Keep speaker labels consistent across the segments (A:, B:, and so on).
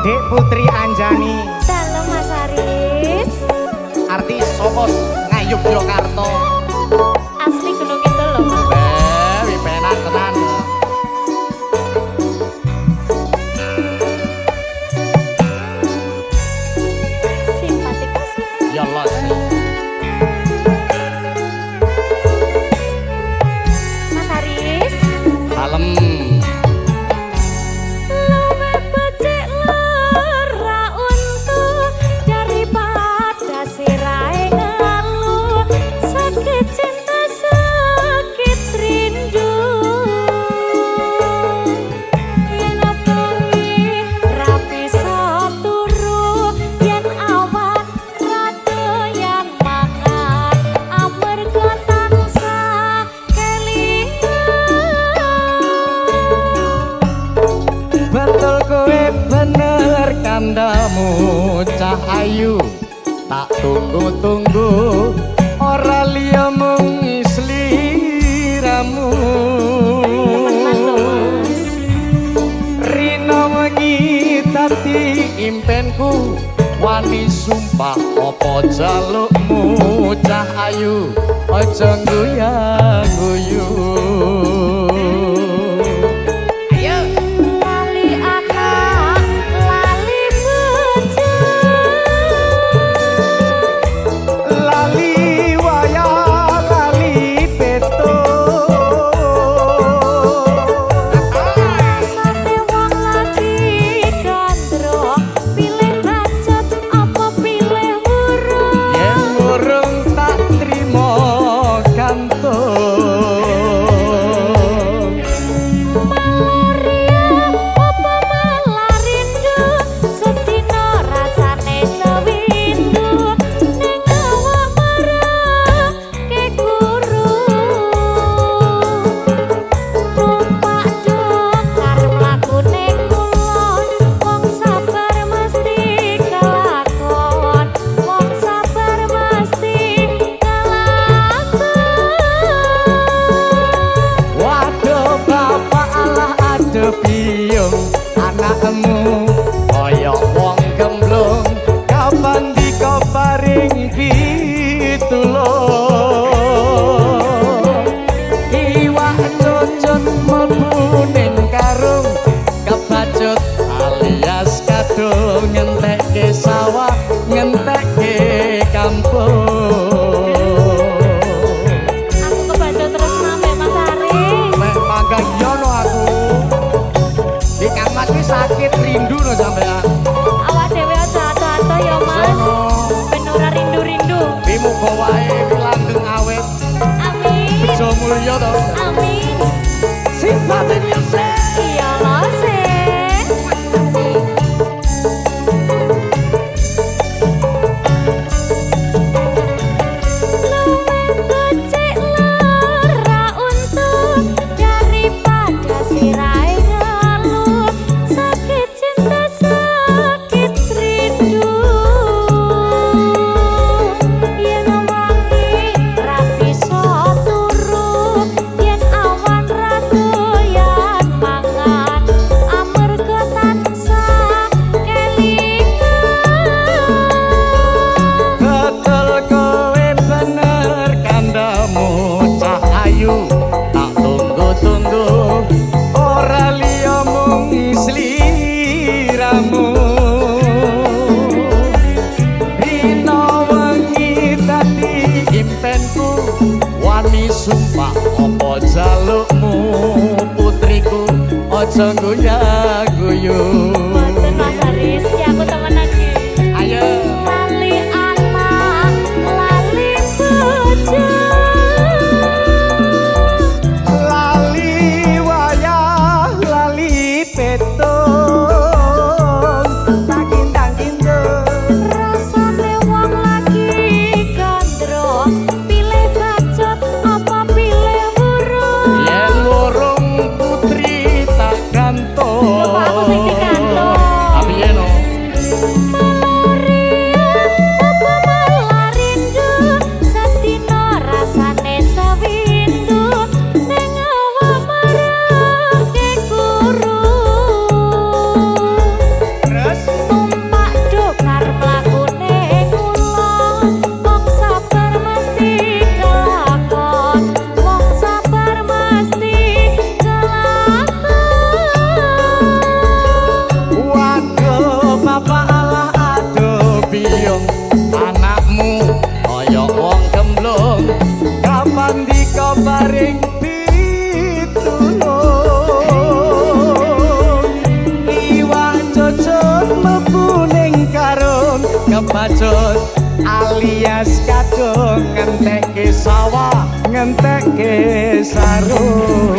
A: Dek Putri Anjani.
B: Dalam Mas Aris.
A: Artis Sokos Ngayuk Yogyakarta.
B: Asli Gunung Kidul loh.
A: Wih penak tenan.
B: Simpatik sih.
A: Ya Allah sih.
B: Mas Aris.
A: Kalem.
B: Luwe becik lara untuk daripada sirahe ngeluh. Sakit cinta sakit rindu. Yen bengi rapi saturu, yen awan rada yang mangan amarga tansah kelingan.
A: Betul kowe bener kandamu cah ayu. Tak tunggu-tunggu ora liya mung sliramu. Rina wengi dadi impenku, wani sumpah apa jalukmu cah ayu, aja guyu-guyu.
B: Lali anak, lali bojo.
A: Lali waya lali peto.
B: Rasane wong lagi gandro, pilih bacot apa pilih urung.
A: Yen urung tak trimo gantung.
B: Malaria apa malah rindu, sedina rasane sewindu. Ning awak marah ke guru. Numpak dokar mlaku ning kulon, wong sabar mesti kelakon. Wong sabar mesti kelakon.
A: Waduh bapak alah ade piyung, anakmu kaya wong gemblung, kapan dikoparing pitulung. Iwak cucut mlebu ning karung, kebacut alias kadung, ngentekke sawah ngentekke kampung.
B: Aku kebaca terus nambah Mas Aris.
A: Mek mangga yono aku. Di kamar ki sakit rindu no sampean.
B: Awak dhewe aja ato-ato ya Mas.
A: Sono.
B: Ben ora rindu-rindu.
A: Pi muga wae langgeng awet.
B: Amin.
A: Bejo mulya to.
B: Amin.
A: Sifate music.
B: Iya lho sih. Luwih becik lara untuk daripada sirahe ngeluh. Sakit cinta sakit rindu. Yen wangi rapi turu, yen awan radoyan mangan amarga tansah kelingan.
A: Betul kowe bener kandamu cah ayu. Tak tunggu-tunggu ora liya mung sliramu. Dina wengi dadi impenku, wani sumpah apa jalukmu putriku, aja guyu-guyu.
B: Boten Mas Aris, ya aku temenan iki.
A: Ayo.
B: Lali anak, lali bojo.
A: Lali wayah lali peto. Tak kindang-kindung.
B: Rasane wong lagi gandro, pilih bacot apa pilih burung.
A: Yen lorong putri tak gantung.
B: Lupa aku sing digantung.
A: paring pitulung iwak cocot mlebu ning karung kebacut alias kadung ngentekke sawah ngentekke sarung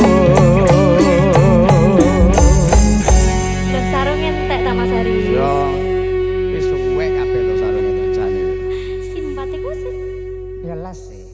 B: Dan sarung entek ta Mas Haris.
A: yo wis suwe kabeh to sarung itu jane
B: Simpatik musik.
A: ya las sih.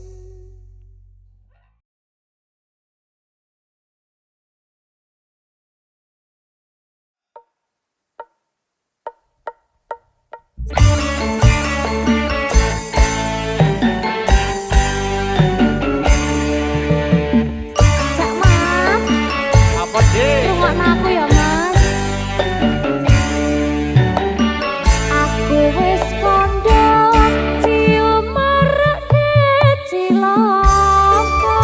B: Cak Mas,
A: Apa sih?
B: rungokno aku ya Mas. Aku wis kondo cium merek cilaka.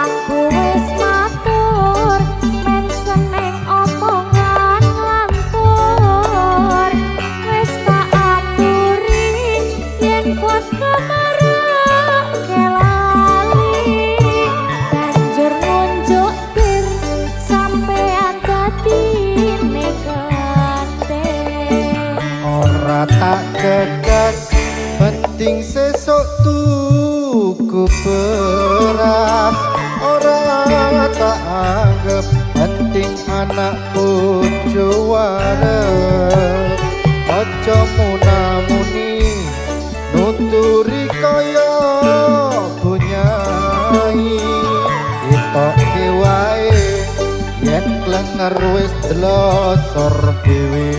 B: Aku wis matur men seneng omongan lantur. Wis tak aturi yen kuat kemarek kelali. Banjur nunjuk bir sampean dadi negate.
C: Ora tak kekas penting sesuk tuku beras ora tak anggap penting anak bojo warep aja munamuni nuturi kaya bunyai ditokke wae yen klenger wis delosor dhewe.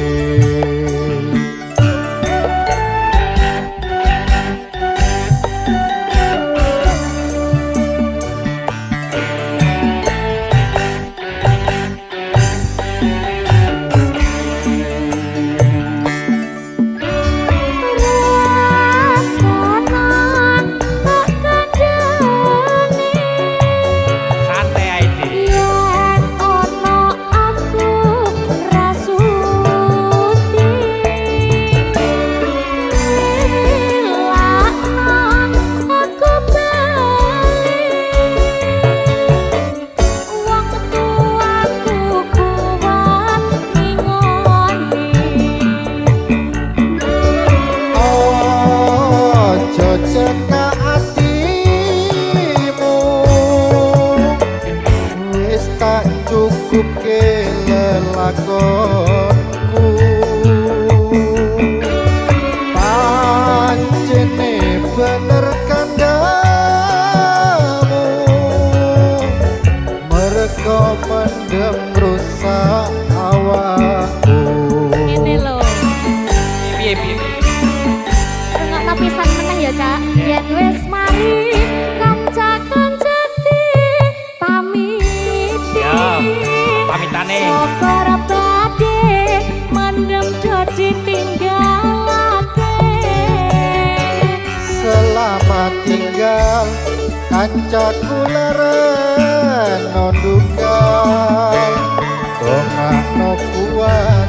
B: Rakanan tak kandhani
A: Santai ae Dik.
B: yen ana aku rasuti. Lakna aku bali wong tuaku kuat ngingoni.
C: Aja cekak atimu wis tak cukupke lelakonku pancene bener kandhamu merga mendem rusak awakku.
B: Ngene lho.
A: Piye piye.
B: Rungokno pisan meneh ya, Cak. Yen wis mari kanca-kancati pamiti.
A: Ya, pamitane.
B: Sokor badhe mendem dadi tinggalake.
C: Selamat tinggal kancaku leren nondugal dongakno kuat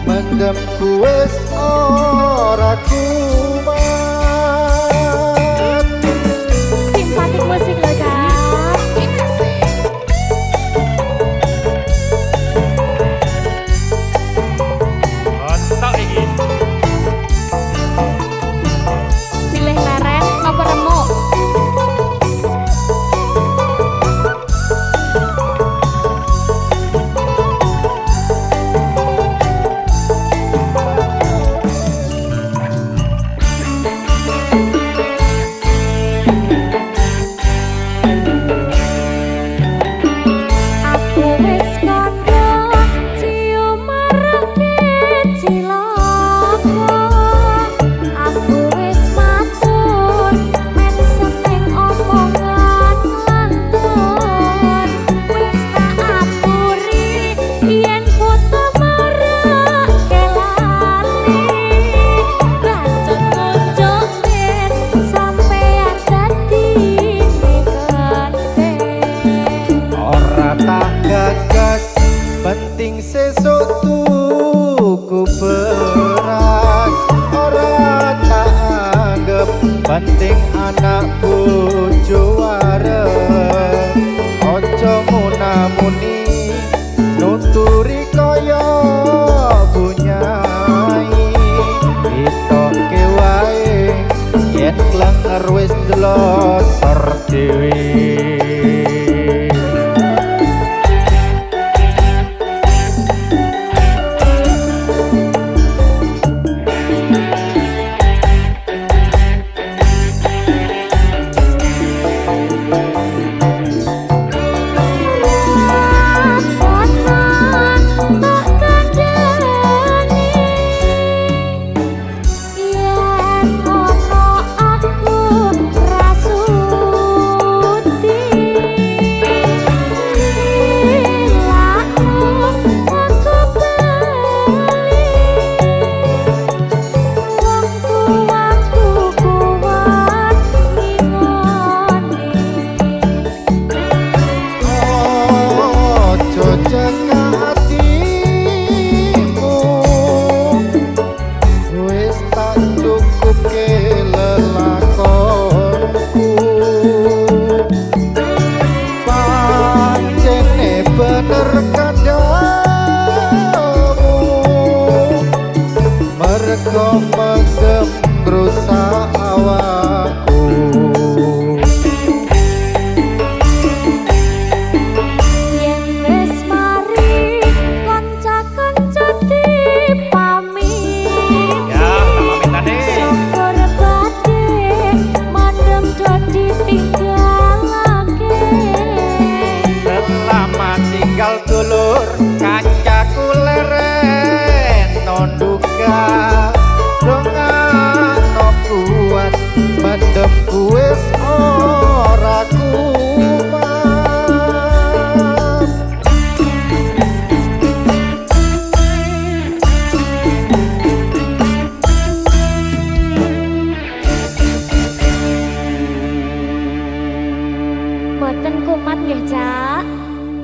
C: mendem kuwes ora kumat.
B: Simpatik musik lho, Cak.
A: Kontok iki.
B: Pilih lereng apa remuk?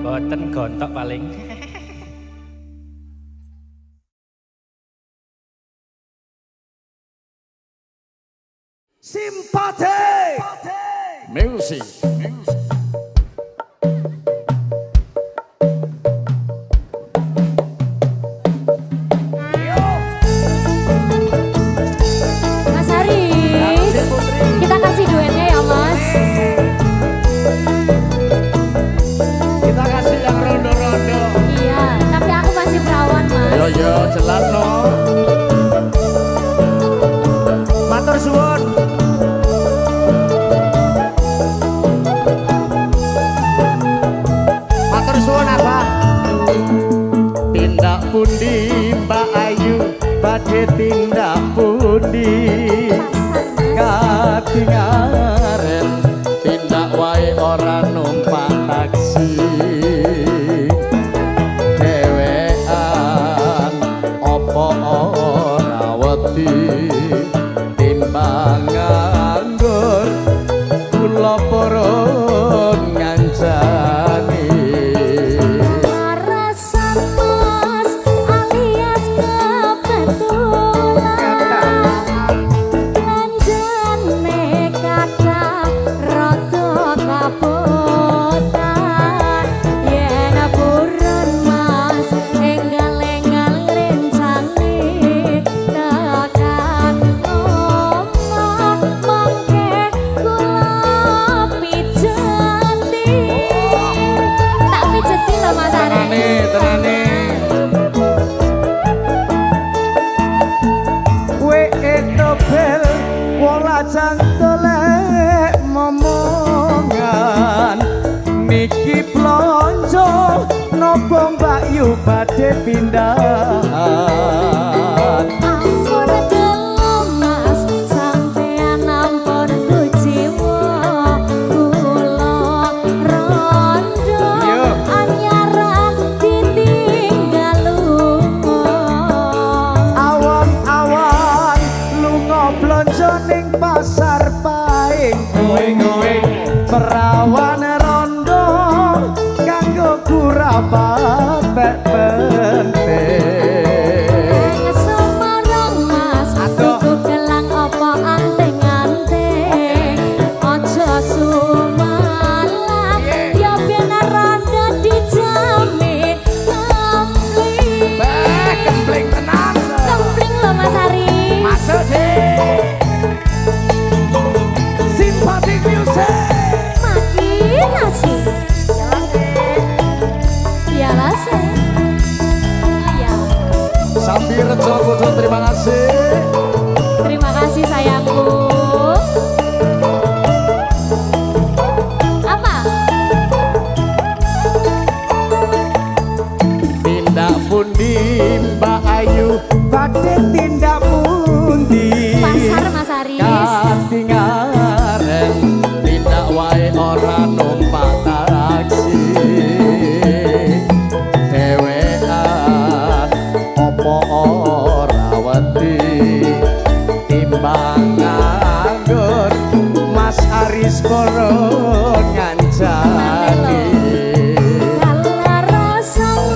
D: Boten gontok paling.
A: Simpati music.
B: Mas Haris, kita kasih duetnya ya Mas.
A: Kita kasih yang rondo-rondo.
B: Iya, tapi aku masih perawan Mas.
A: Yo jelas no. Matur suwun. Matur suwun apa? Tindak pundi Mbak Ayu, badhe tindak pundi? Katingaren tindak wae ora numpak taksi. Dewean opo ora wedi timbang nganggur kula purun ngancani.
B: Parasan Mas alias kebetulan lanjane kata rada kapotan yen purun Mas enggal-enggal rencane tekan omah mangke kula pijeti tak pijeti lho Mas Haris.
A: Tenane. Kowe etobel wala cantolek momongan niki plonjo nopo Mbak Yu badhe pindahan.
B: Ampun gelem Mas sampeyan ampun kujiwa kula rondo anyar ditinggal lunga.
A: Awan-awan lunga blonjo ning pasar paing ngoing-ngoing perawan rondo kanggo kurapatek penting.
B: Semarang Mas tuku gelang apa anting-anting aja sumalang ya ben rondo dijami kempling.
A: Kempling tenan.
B: Kempling lho Mas Haris.
A: Masuk sih. Simpati music.
B: Mati
A: ora numpak taksi dhewean apa ora wedi timbang nganggur Mas Aris Poro ngancani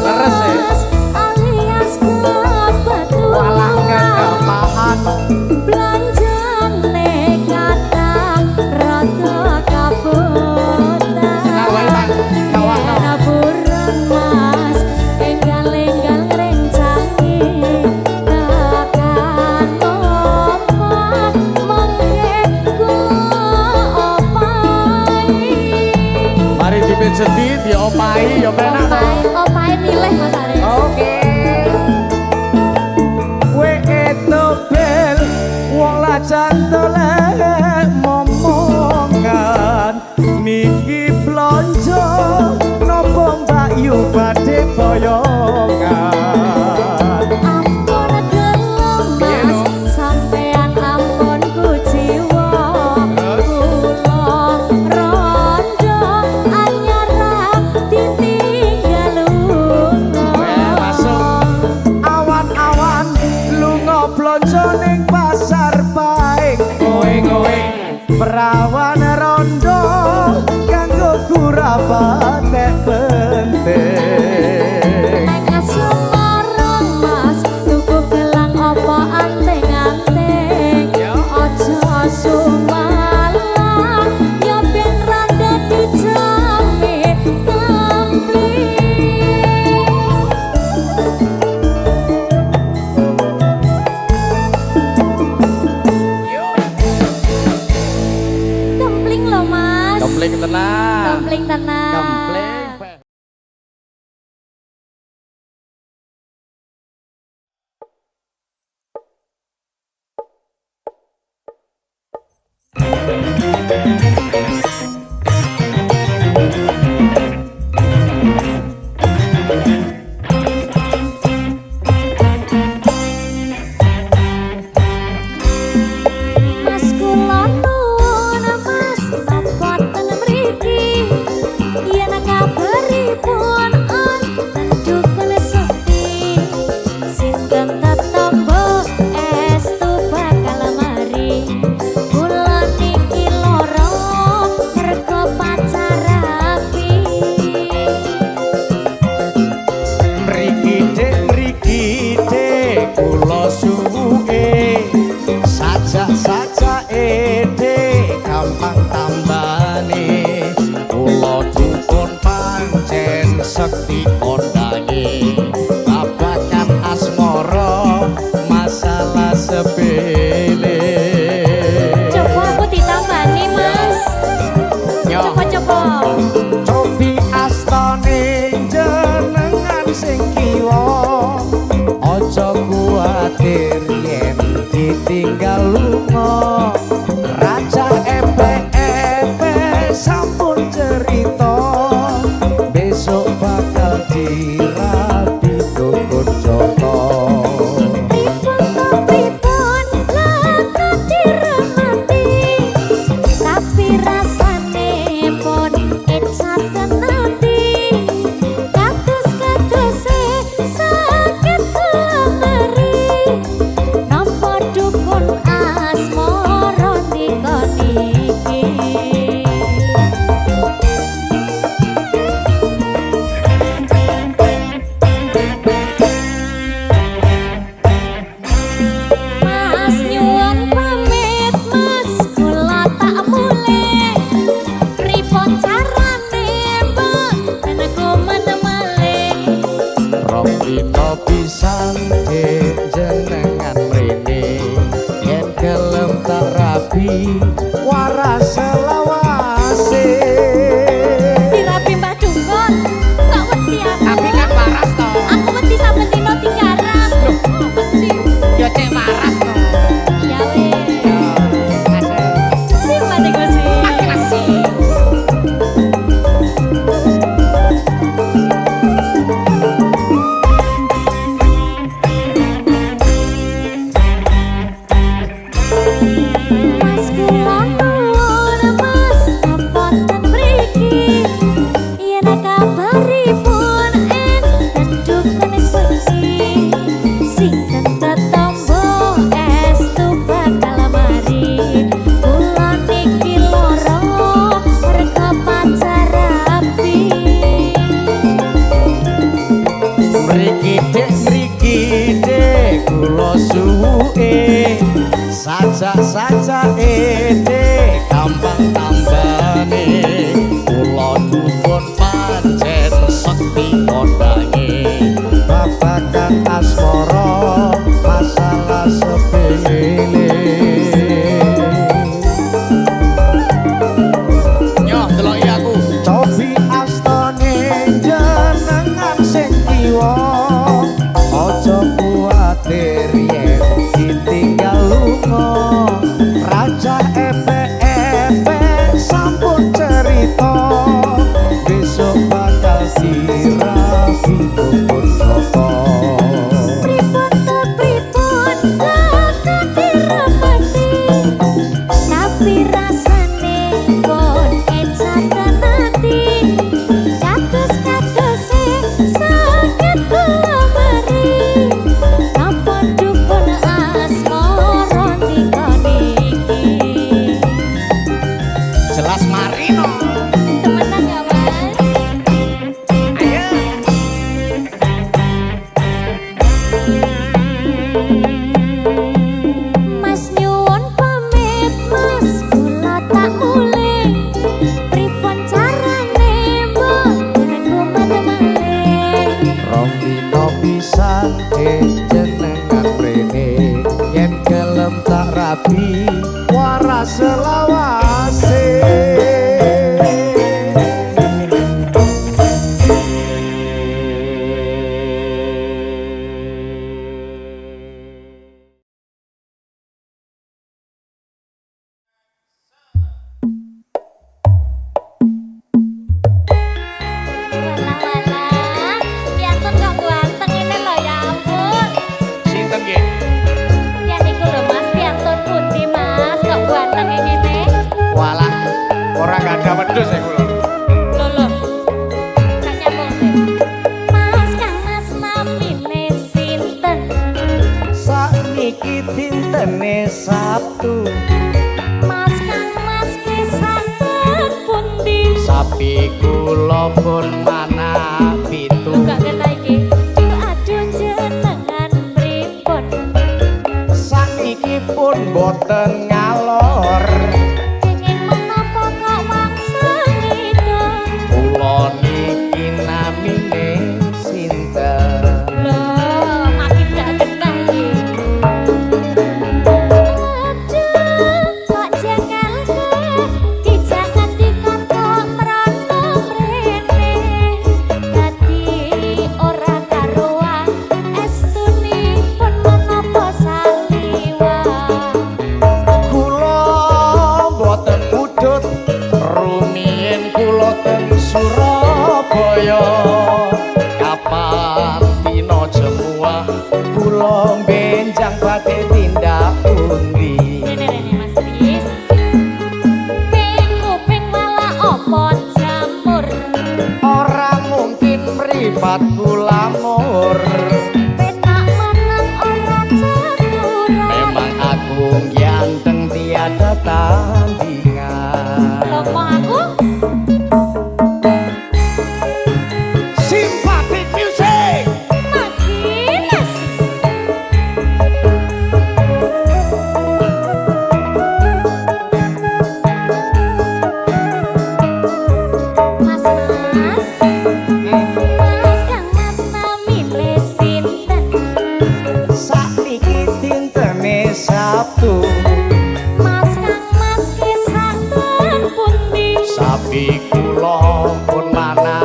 A: leres
B: alias kebetulan belanjane kata rada kabutan yen buron mas enggal-enggal rencangi tekan omah mengke opai
A: mari dipijeti diopai ya penak
B: opai milih Mas Aris.
A: oke kowe etobel wong lajan dolek momongan niki blonjo nopo Mbak Yu badhe boyongan
B: Ampun gelem mas sampean ampun kujiwa kula rondo anyar ditinggal
A: masuk awan-awan lunga blonjo ning pasar paing ngoing-ngoing perawan rondo kanggo gurabate penting
B: nek semarang mas tuku gelang apa anteng-anteng aja sumalah ya ben rada dijame Kempling loh mas.
A: kempling tenang
B: Kempling tenang.
A: kempling
B: Mas kula nuwun mas napa ten mriki yen kabaripun wonten dukun sekti sinten tetamba estu bakal mari kula niki lara merga pacar rapi
A: mriki dek kula suwuke sajak dek gampang tambane kula dukun pancen sekti kondange babagan asmara masalah sepele
B: coba aku ditambani mas
A: Yo.
B: coba
A: cobi astane jenengan sing kiwa aja kuwatir yen ditinggal lunga raja epe-epe sampun cerita besok bakal dirabi dukun Joko
B: pripun lakon diremati tapi rasane pun saten ati kados-kadose sakit kula meri napa dukun asmara dikon iki Mas nyuwun pamit mas kula tak mulih pripun carane mbak ben aku menemali
A: rong dina pisan dek jenengan mrene yen gelem tak rabi waras selawase
B: dirapi mbak dungkon tak wedi aku
A: tapi kan waras to
B: aku wedi sampe dino tinggaran wedi
A: ya cek waras to
B: ya weh sih mati gusi
A: makasih Sabtu
B: Mas Kang Mas kisah pundi
A: sapi kula pun mana pitu
B: Buka kena iki aduh jenengan pripun
A: sakniki pun boten ngalor
B: Ingin menapa kok wangsa itu
A: kula niki namine sinten
B: Loh makin gak kena iki Aduh kok jengkelke Dijangan dikon merono mrene Dadi ora karuan estuni pun menapa saliwah
A: kula boten mudhut rumiyin kula teng Surabaya kapan dina jemuah kula benjang badhe tindak pundi
B: Rene Mas Tris Ping kuping malah opo jamur
A: ora mungkin mripat kula mur
B: Penak menang ora caturan
A: memang agung ganteng tiada tandingan
B: Loh kok aku
A: Simpatik music
B: Magines Mas Kang Mas namine sinten
A: sakniki dintene Sabtu
B: Mas Kang Mas kisah pundi
A: sapi kula pun mana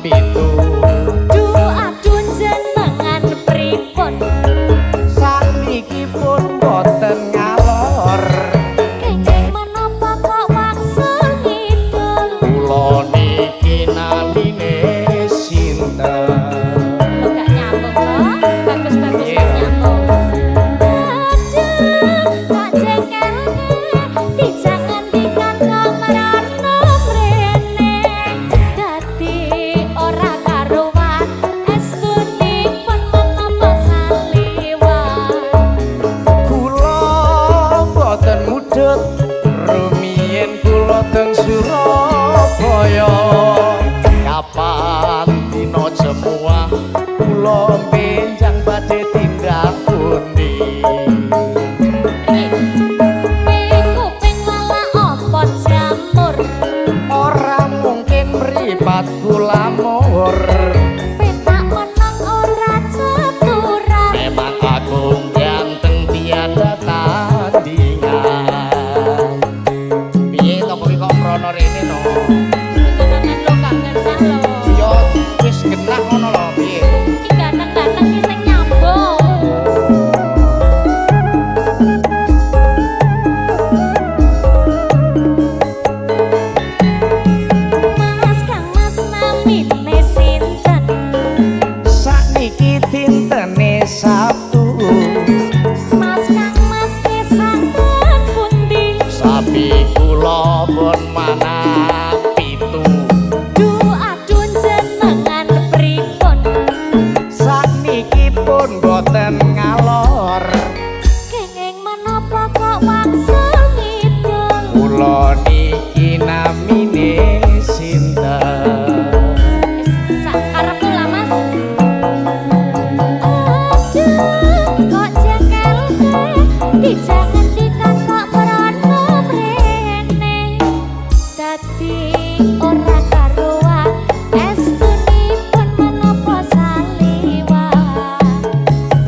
A: pitu
B: Aduh jenengan pripun
A: sakniki pun boten ngalor
B: Kenging menapa kok wangsul ngidul
A: kula niki namine sinten
B: Lo gak nyambung kok Bagus-bagus gak nyambung Aduh kok jengkelke Dijangan dikandang merono mrene Dadi ora karuan estuni pun menapa saliwah
A: kula boten mudhut rumiyin kula teng Surabaya kapan dina jemuah kula benjang badhe tindak pundi
B: Ping kuping malah opo jamur
A: ora mungkin mripat kula mur
B: Penak menang ora caturan
A: memang agung ganteng tiada tandingan piye to kowe kok mrono rene no
B: Tunangan lo gak ngenah lo
A: yo wis genah ngono lho piye
B: Iki ganteng-ganteng ki sing nyambung Mas Kang Mas namine sinten
A: sakniki dintene Sabtu
B: Mas Kang Mas kisah pundi
A: sapi kula pun mana pitu
B: Aduh jenengan pripun
A: sakniki pun boten ngalor
B: Kenging menapa kok wangsul ngidul
A: kula niki namine sinten
B: Sakarepku lah Mas Aduh kok jengkelke Dijangan dikandang merono mrene Dadi ora karuan estuni pun menapa saliwah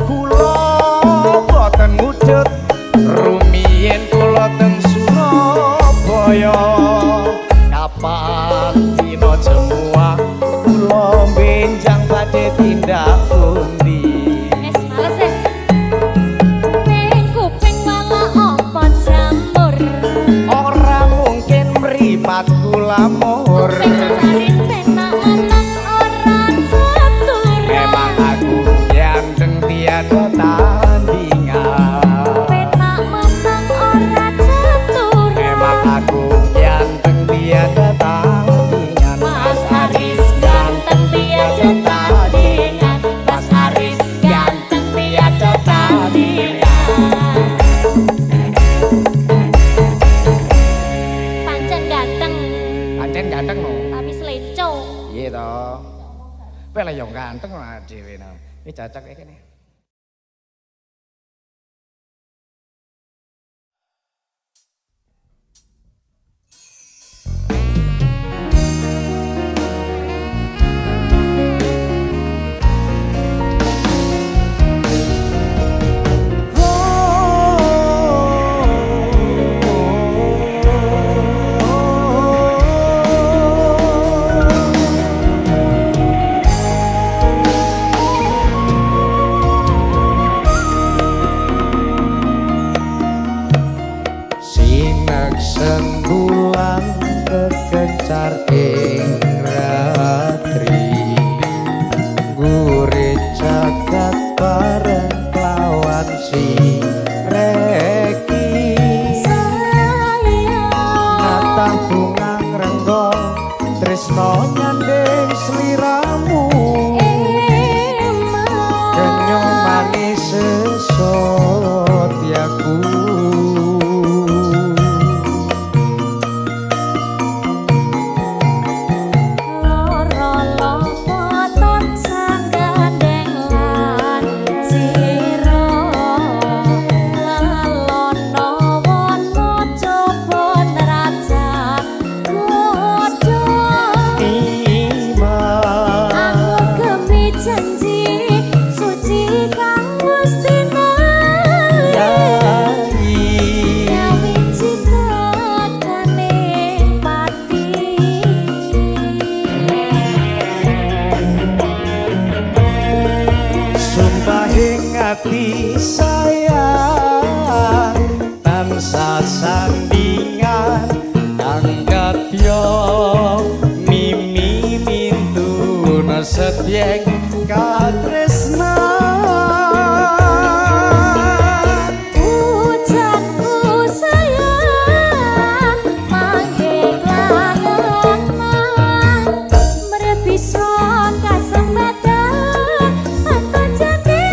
A: kula boten mudhut rumiyin kula teng Surabaya kapan dina jemuah kula benjang badhe tindak pundi
B: Es males deh Ping kuping malah opo jamur
A: ora mungkin mripat kula mur
B: Ping penak menang ora caturan
A: memang aku ganteng tiada tandingan
B: Penak menang ora caturan
A: memang aku ganteng tiada tandingan
B: Mas Haris ganteng tiada tandingan Mas Haris ganteng tiada tandingan
A: piye to? Kowe lah yo ganteng lah dhewe no. Iki cocok iki kene.
C: Bulan kekencar ing ratri gurit jagat bareng lawan si reki natah bunga ngrenggo tresno nyanding sliramu kenyo manis sesotyaku hati sayang tansah sandingan angkat yo mimi mintuna setyek katresna
B: ucapku sayang mangke klangenan merebison kasembadan atau jadi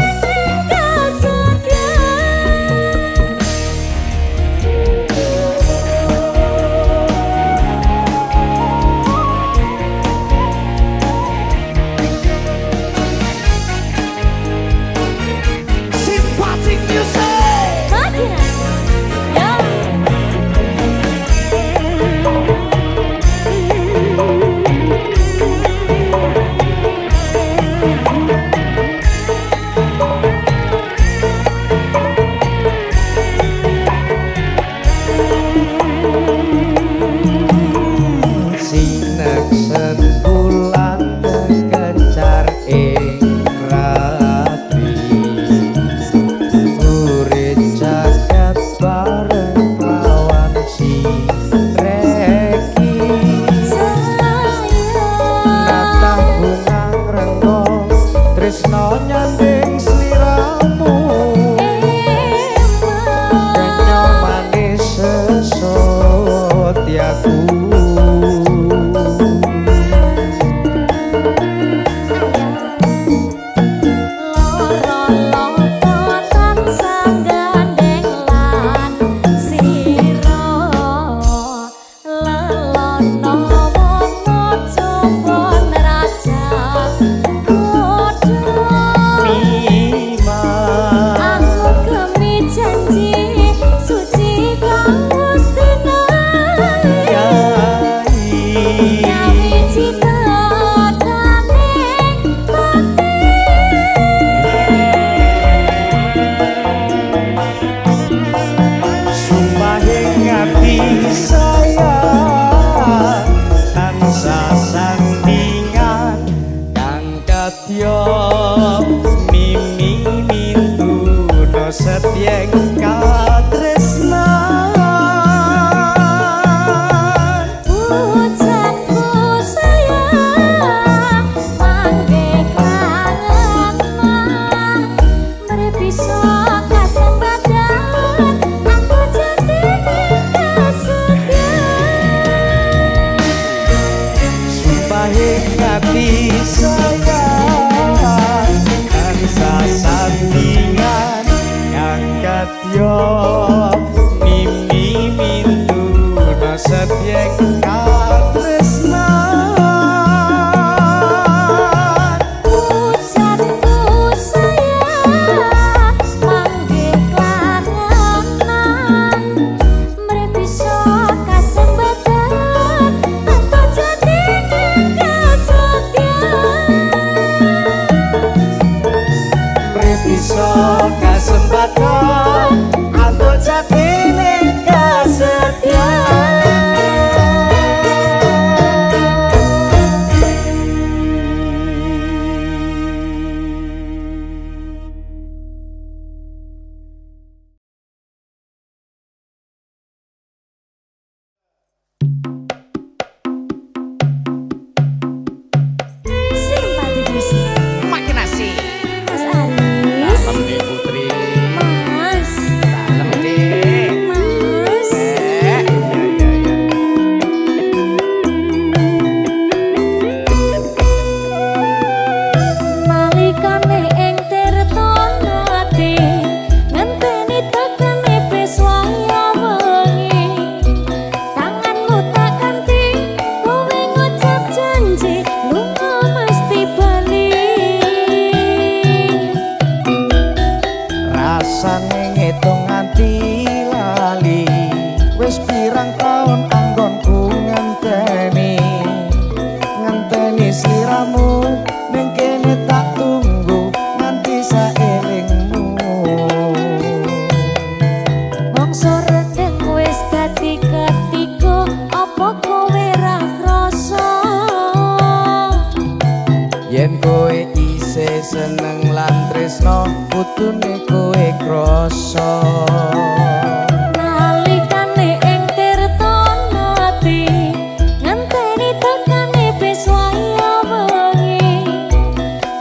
C: setyek katresnan yen kowe isih seneng lan tresno kutune kowe krasa
B: nalikane ing tirtana ati ngenteni tekane beswaya wengi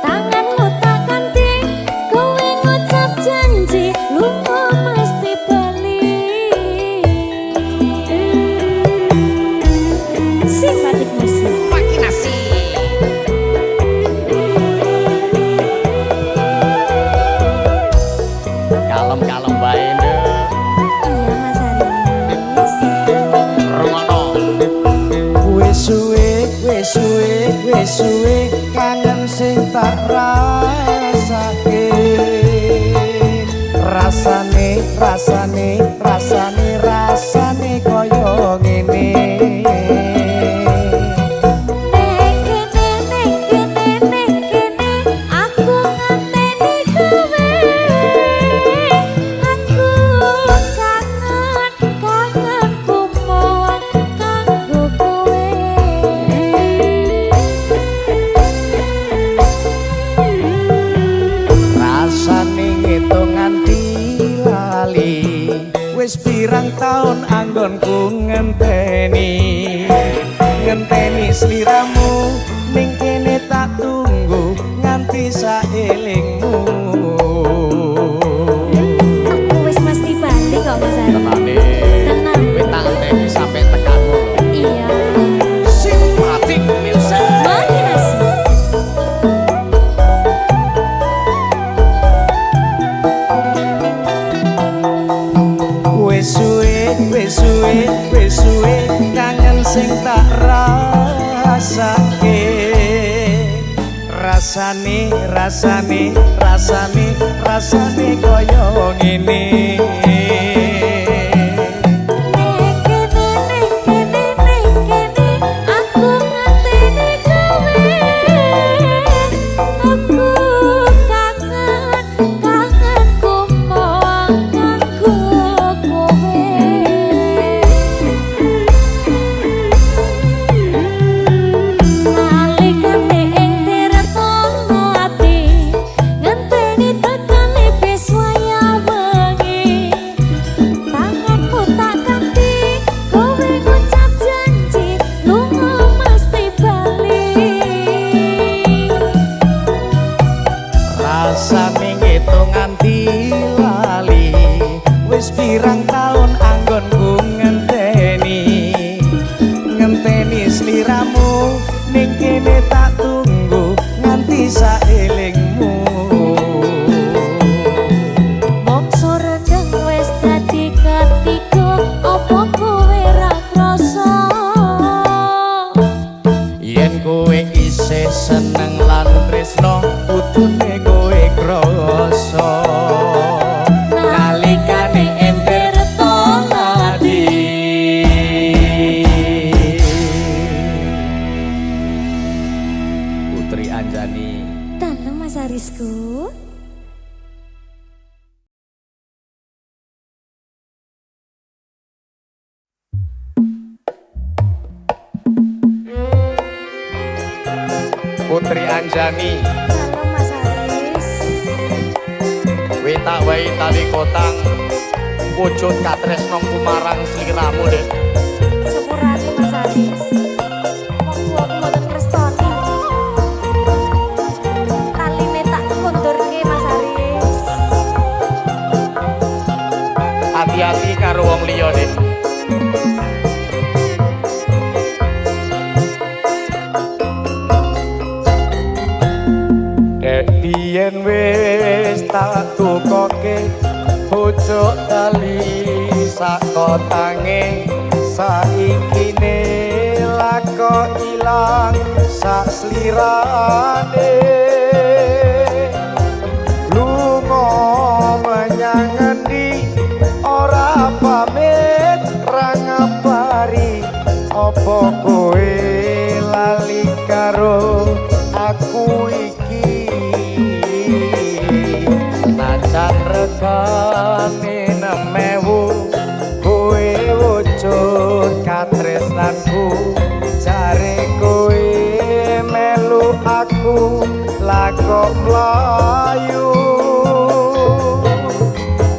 B: tanganmu tak ganti kowe ngucap janji lunga mesti bali simpatik musik
A: Makinasi. Kalem-kalem bae nduk.
B: iya Mas Haris
A: Rungono.
C: wis suwe kangen sing tak rasake rasane kaya ngene
B: aku ngenteni kowe aku kangen kumoan kanggo kowe
C: rasane ngitung nganti lali wis pirang taun anggonku ngenteni sliramu ning kene tak tunggu nganti saelingmu
B: aku wis mesti balik kok Mas Haris
A: Tenane.
B: tenang
A: Kowe tak enteni sampe tekan ngono.
B: iya
A: Simpatik music.
B: Makinasi
C: wis suwe kangen sing tak rasake rasane kaya ngene
B: aku ngenteni kowe aku kangen kumoan kanggo kowe nalikane ing tirtana ati ngenteni tekane beswaya wengi tanganku tak ganti kowe ngucap janji lunga mesti bali
C: rasane ngitung nganti lali wis pirang taun anggonku ngenteni sliramu ning kene tak tunggu nganti saelingmu
B: mongso rendeng wis dadi ketiga apa kowe ra krasa
C: yen kowe isih seneng lan tresno kutune kowe krasa nalikane ember tonadi Putri Anjani
B: Tanem Mas Harisku
A: Putri Anjani.
B: Tanem Mas Haris
A: Wita wae tali kotang. Wujud katresnongku marang sliramu, Dek.
B: sepurane Mas Haris wong tuaku mboten ngrestoni taline tak kondurke Mas Haris
A: Hati-hati karo wong liya, Dek.
C: Dek biyen wis tak tukoke pucuk tali sak kotange saikine lako ilang sak slirane lunga menyang endi ora pamit ra ngabari apa kowe lali karo aku iki najan regane nemewu kowe wujud katresnanku jare kowe melu aku aku lagok mlayu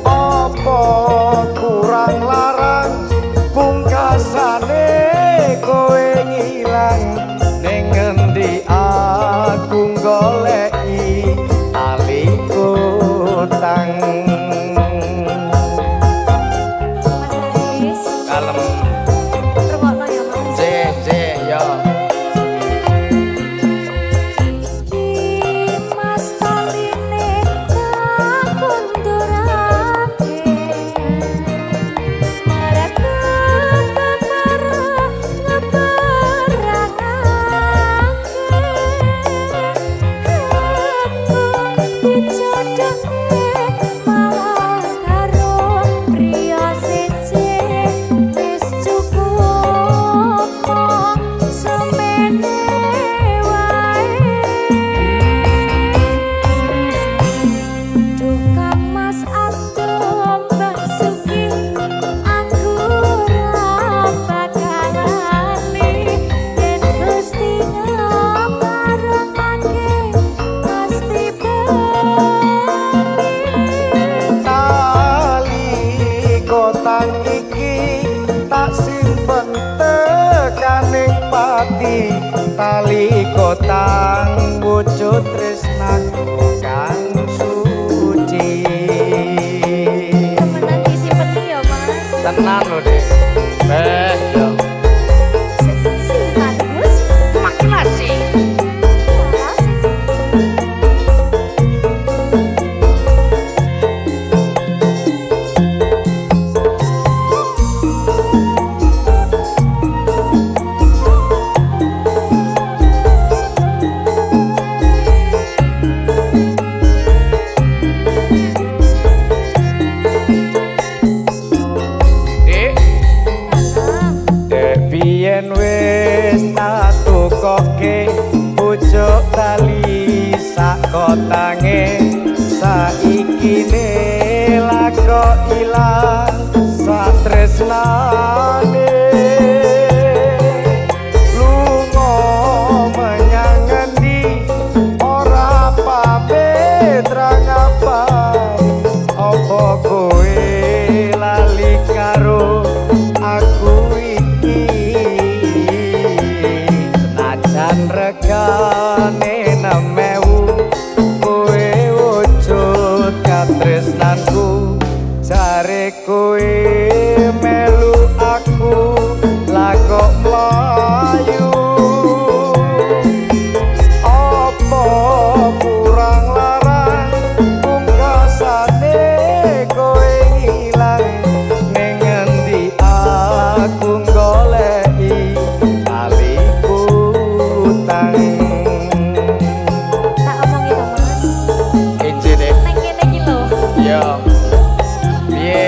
C: apa kurang larang pungkasane kowe ngilang ning ngendi aku goleki aliku tang kalem
B: Rungokno ya Mas.
C: yo
B: Mas taline kondorake Maraka kepara ngeperangake Aku dijodohke malah karo priya siji wis cukup semene wae Tukang Mas Atom Basuki aku ora bakalane yen Gusti ngaparengake pasti
C: tali kotang iki tak simpen tekaning pati tali kotang wujud tresnaku kang suci
B: temenan disimpen ya Mas.
C: tenan lho Dek yo
B: Sikat Gus.
A: Makasih. Dek, dek biyen wis tak tukoke pucuk tali sak kotange saiki ne lako ilang sak tresnane lunga menyang ngendi ora pamit ra ngapai apa kowe lali karo aku iki senajan regane 6.000 kowe wujud katresnanku jare kowe melu aku lagok mlayu apa kurang larang pungkasane kowe ngilang ning ngendi aku goleki aliku tang
B: Tak omong itu Mas.
C: Ece deh
B: Neng kene iki lho.
C: yo piye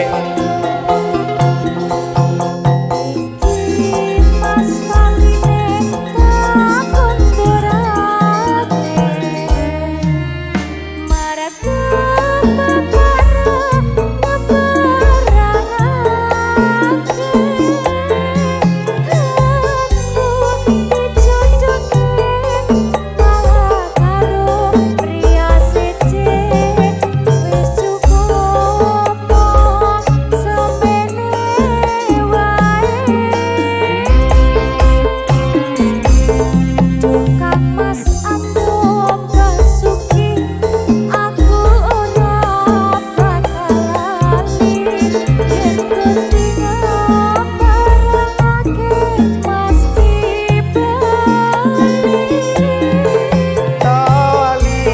B: Mas taline kondorake Maraka kepara ngeperangake Aku dijodohke malah karo priya siji wis cukup semene wae Tukang Mas Atom Basuki aku ora bakalane yen Gusti ngaparengake pasti bali
C: tali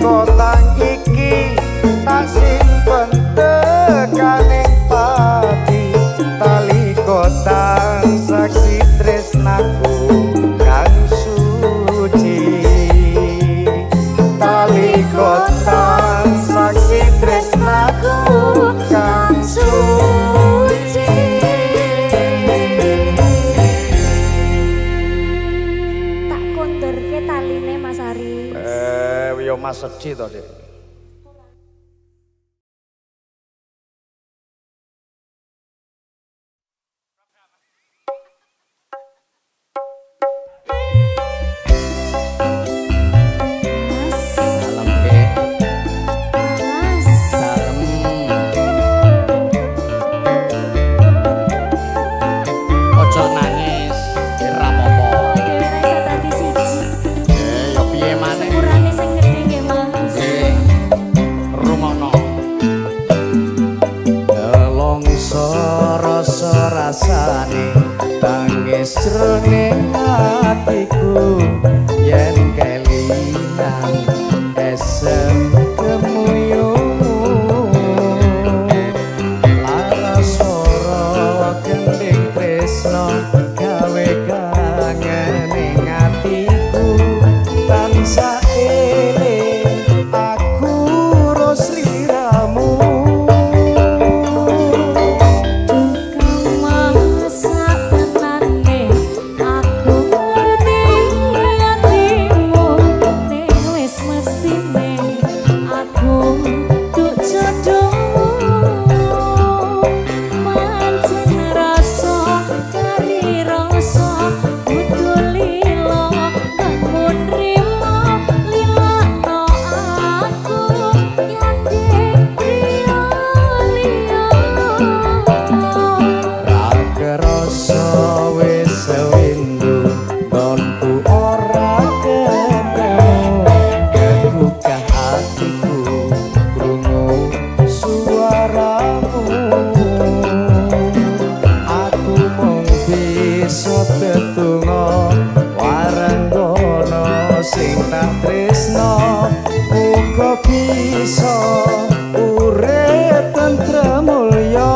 C: kotang iki tak simpen tekaning pati tali kotang saksi tresnaku kang suci tali kotang saksi tresnaku kang suci
B: tak kondorke taline Mas Aris
C: yo mas sedih to Dek ora ketemu kegugah hatiku krungu suaramu aku mung bisa tetunggo waranggono sing tak tresno uga bisa urip tentrem mulya.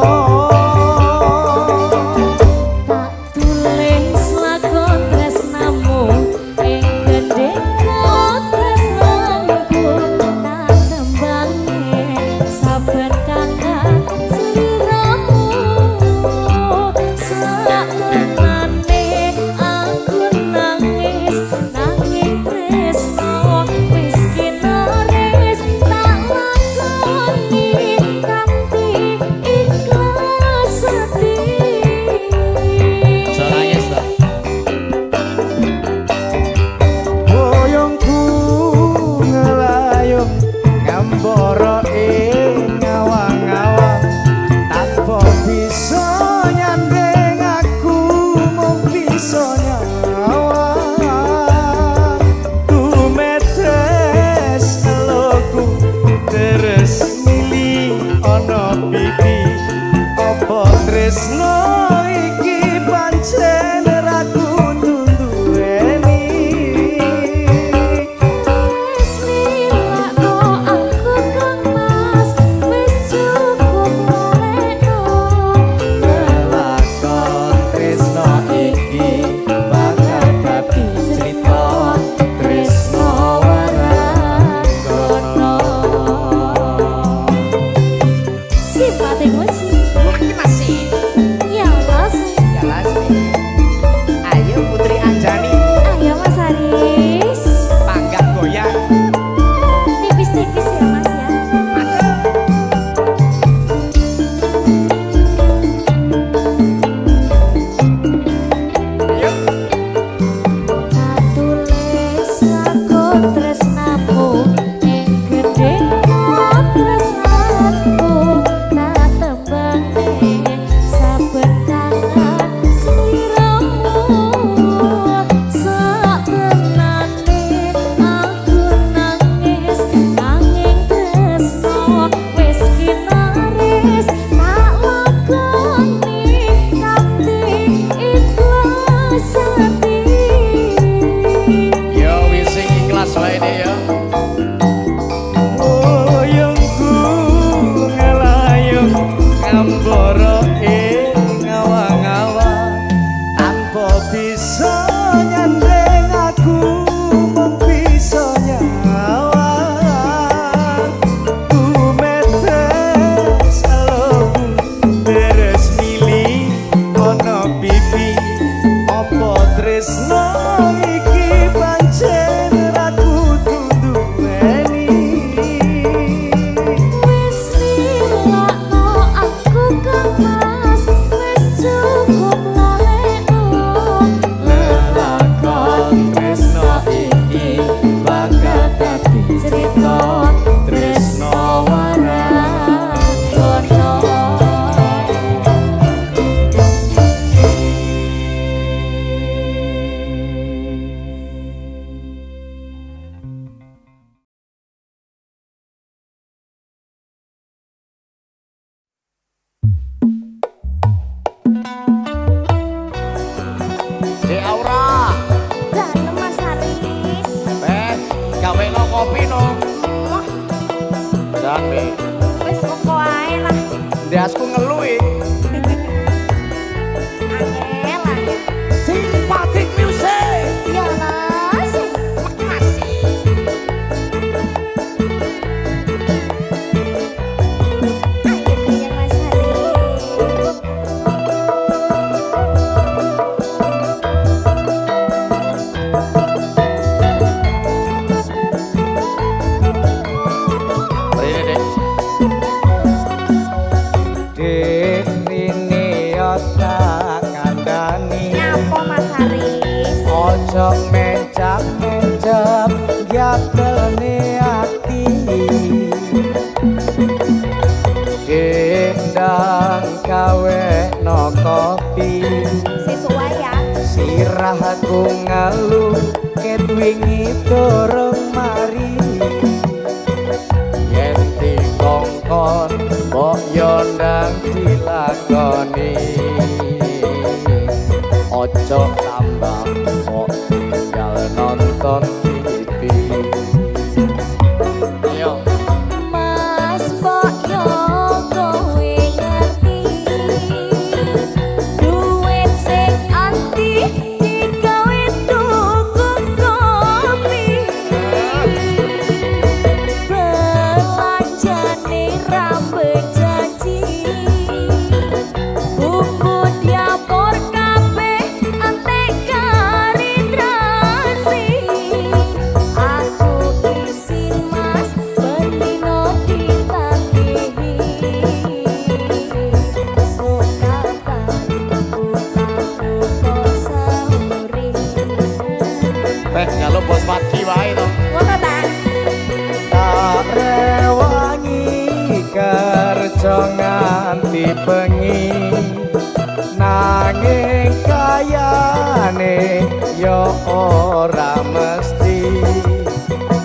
A: Dasku ngeluhi Simpatik Music.
B: Ya Mas.
A: Makasih.
B: Ayo goyang Mas Haris.
C: Ojo mencap-mencap gatelne ati Dendang kawe no kopi
B: Sesuai ya.
C: Sirahku ngalu wingi durung mari yen dikongkon mbok yo ndang dilakoni ojo tambah mbok tinggal nonton TV. Ayo
B: Mas mbok yo kowe ngerti duit sing anti digawe tuku kopi belanjane rambut janji bumbu diapor kabeh antek kari trasi aku isin mas bendino ditagihi sukatan utang sahuri
C: teh kalau bos pagi wae to
B: ngono ta
C: tak rewangi kerja nganti bengi nanging kayane yo ora mesti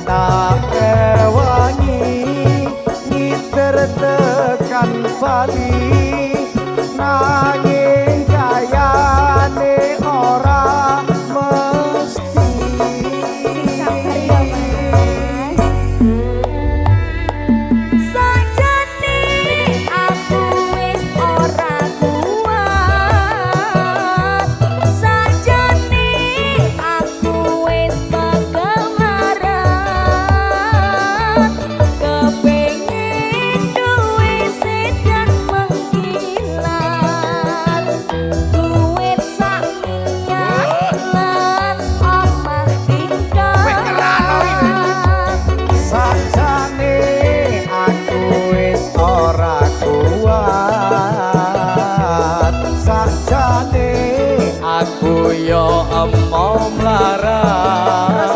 C: tak rewangi ngiter tekan Bali nanging kayane ora mesti.
B: sabar ya mas sajane aku wis ora kuat sajane aku wis bakal marah kepengin duwe sedan mengkilat duit sak miliar lan omah tingkat
C: Sajane aku wis ora kuat sajane aku yo mau mlarat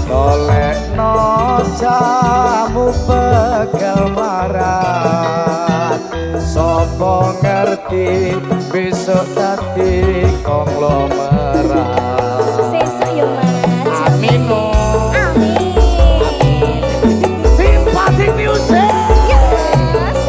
C: golekno jamu begal marat sapa ngerti besok dadi konglomerat.
B: sesuk yo mas
C: Amin.
B: amin
C: Simpatik music.
B: yes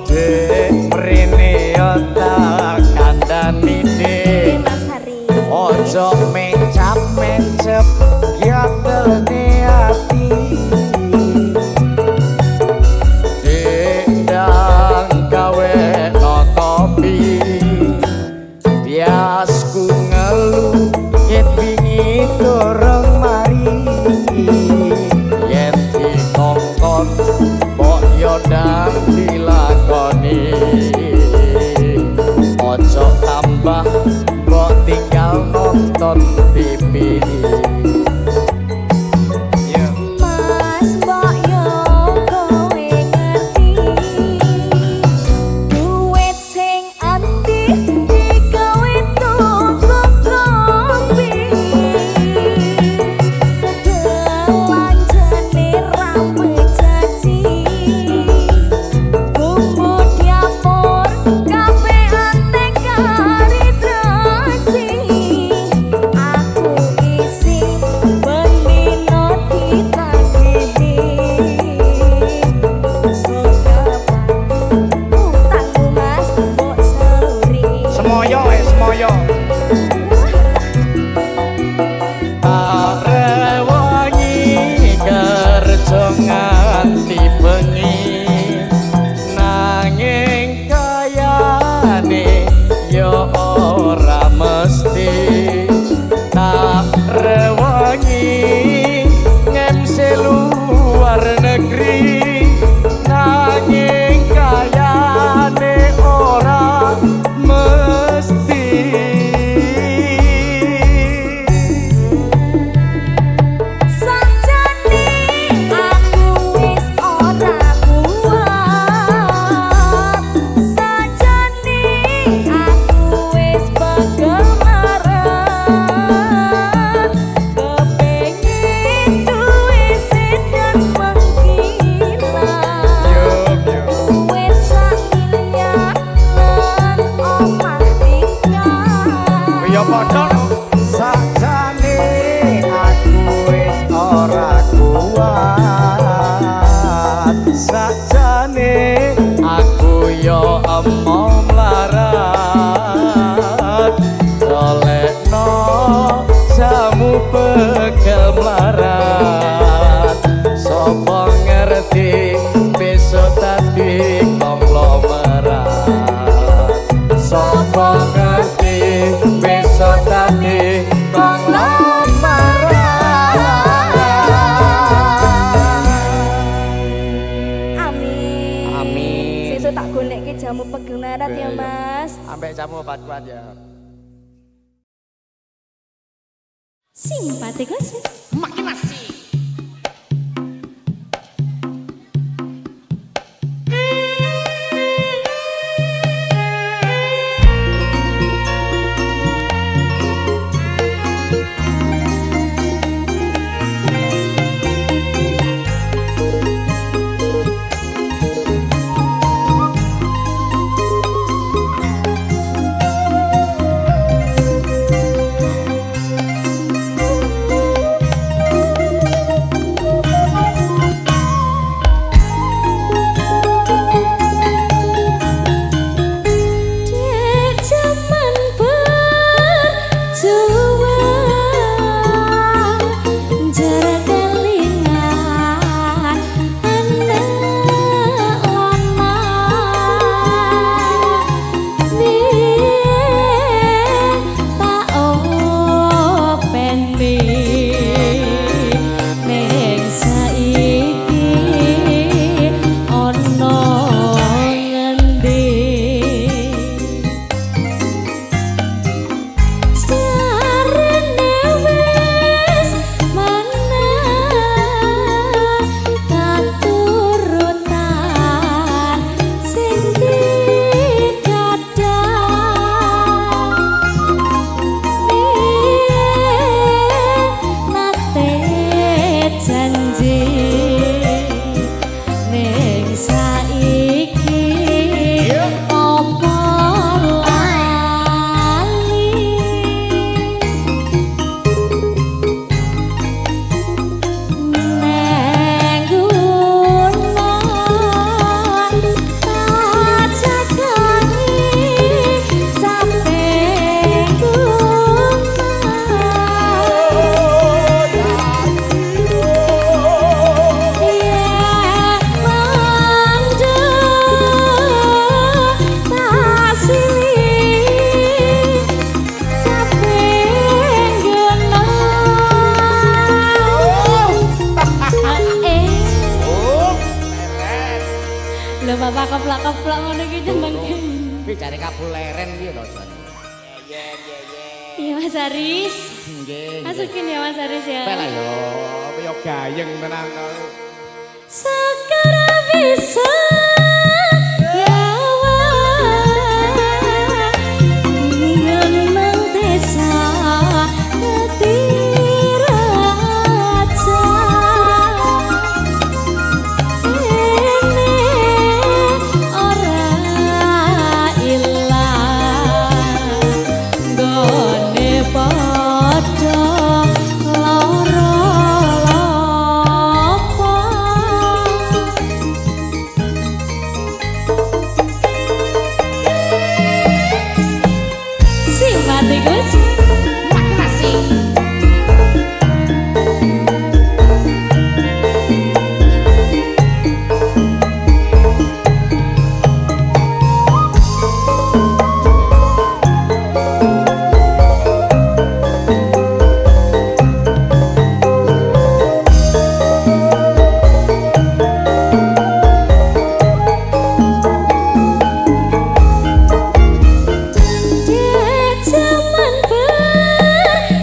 C: Dek mrene yo tak kandhani Dek
B: Mas Hari
C: ojo mencap-mencep gadelne ati Dek ndang gawe no kopi biasku ngelu ket wingi durung mari yen dikongkon mbok yo ndang dilakoni ojo tambah mbok tinggal nonton TV.
B: Mas mbok yo kowe ngerti duit sing anti digawe tuku kopi belanjane rambut janji bumbu diapor kabeh antek kari trasi aku
A: ya padha
C: sakjane aku wis ora kuat sakjane aku yo emoh mlarat olehno jamu pegel mlarat sapa ngerti besok tadi konglomerat sapa ngerti besok tadi
B: Amin.
A: Amin.
B: Sesuk tak goleki jamu pegel narat ya, Mas.
A: Ambek jamu obat kuat ya.
B: Simpatikus.
A: Makin asik.
B: keplak-keplak ngono iki jeneng.
A: Kuwi jare kapuleren piye to, Son?
B: Iya Mas Aris.
A: Nggih.
B: Masukin ya Mas Aris ya.
A: Pel yo gayeng tenan to.
B: Sekarang bisa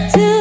B: to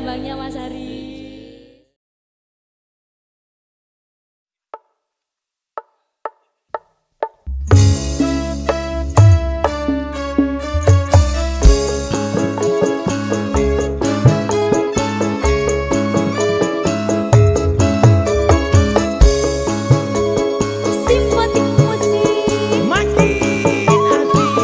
B: kembangnya Mas Hari.
E: Simpatik musik
C: Makin asik.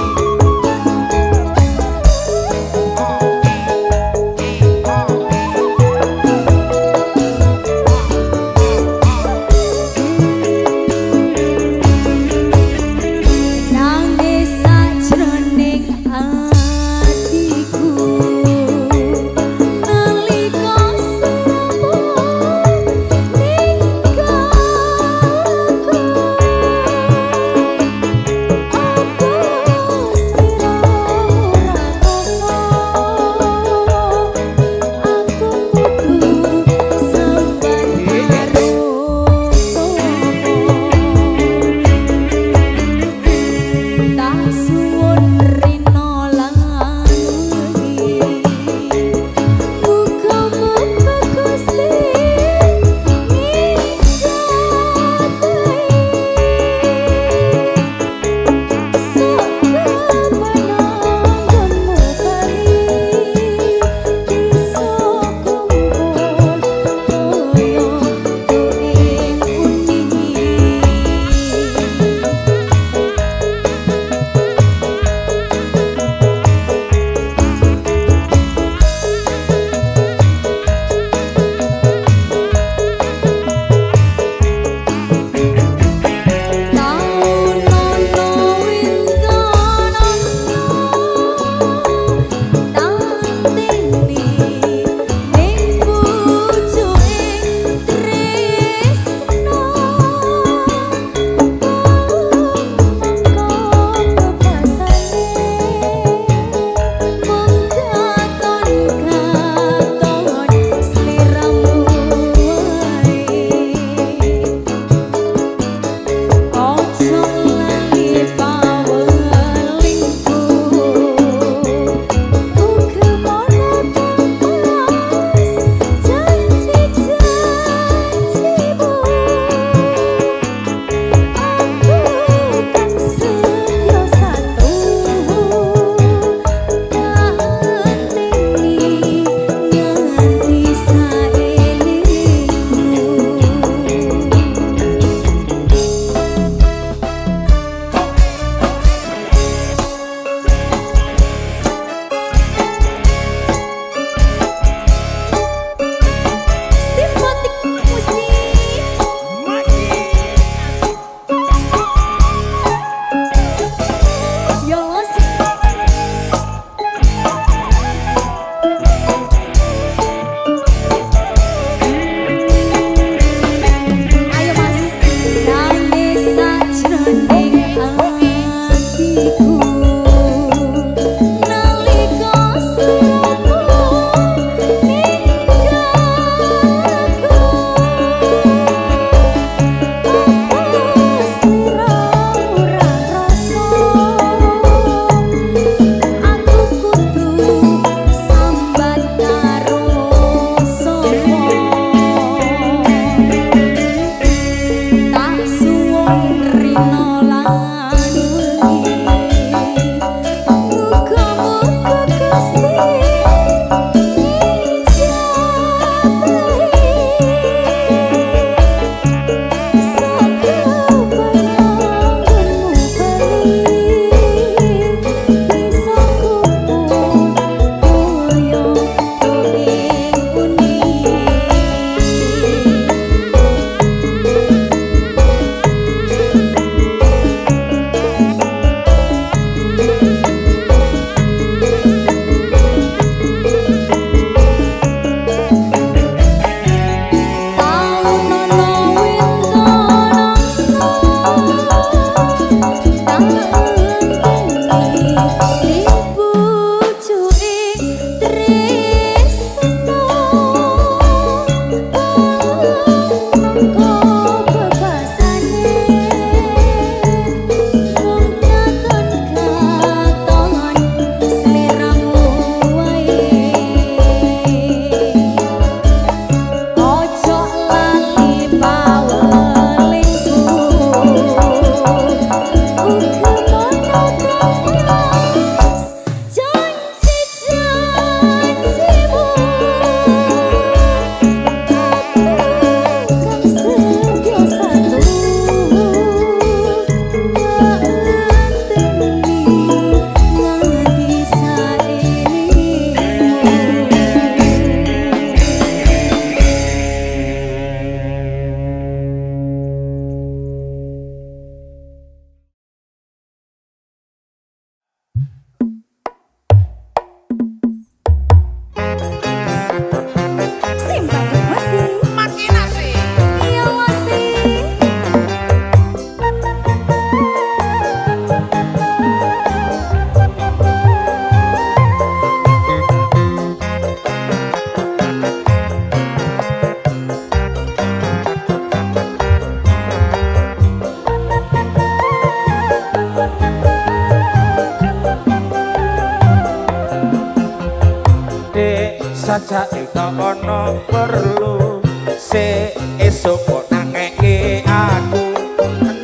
C: Dek sajake kok ana perlu se esuk kok nangeke aku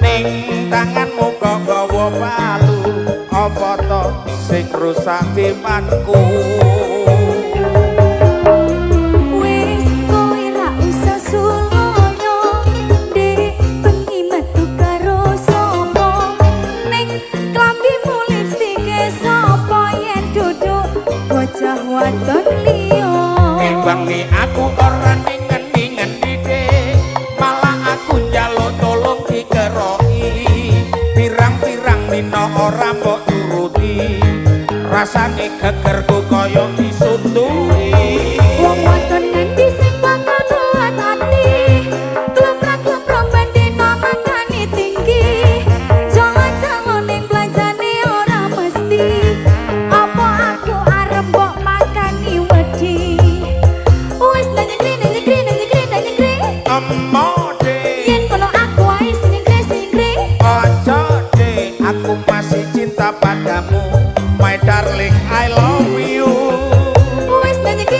C: ning tanganmu kok gawa palu apa to sing rusak timanku.
E: Wis kowe ra usah suloyo Dek bengi metu karo sapa ning klambimu lipstike sapa yen duduk bocah wadon liya.
C: Bengi aku ora ngendi-ngendi Dek malah aku njaluk tolong dikeroki pirang-pirang dina ora mbok turuti rasane gegerku kaya disunduri.
E: Wong wadon ngendi sing bakal kuat ati klemprak-klemprok bendina mangane tinggi jangan-jangan ning belanjane ora mesti apa aku arep mbok makani wedi. Wis nyegri
C: Emo Dek
E: yen kono aku wae sing nyegri
C: aja Dek aku masih cinta padamu my darling I love you.
E: wis nyegri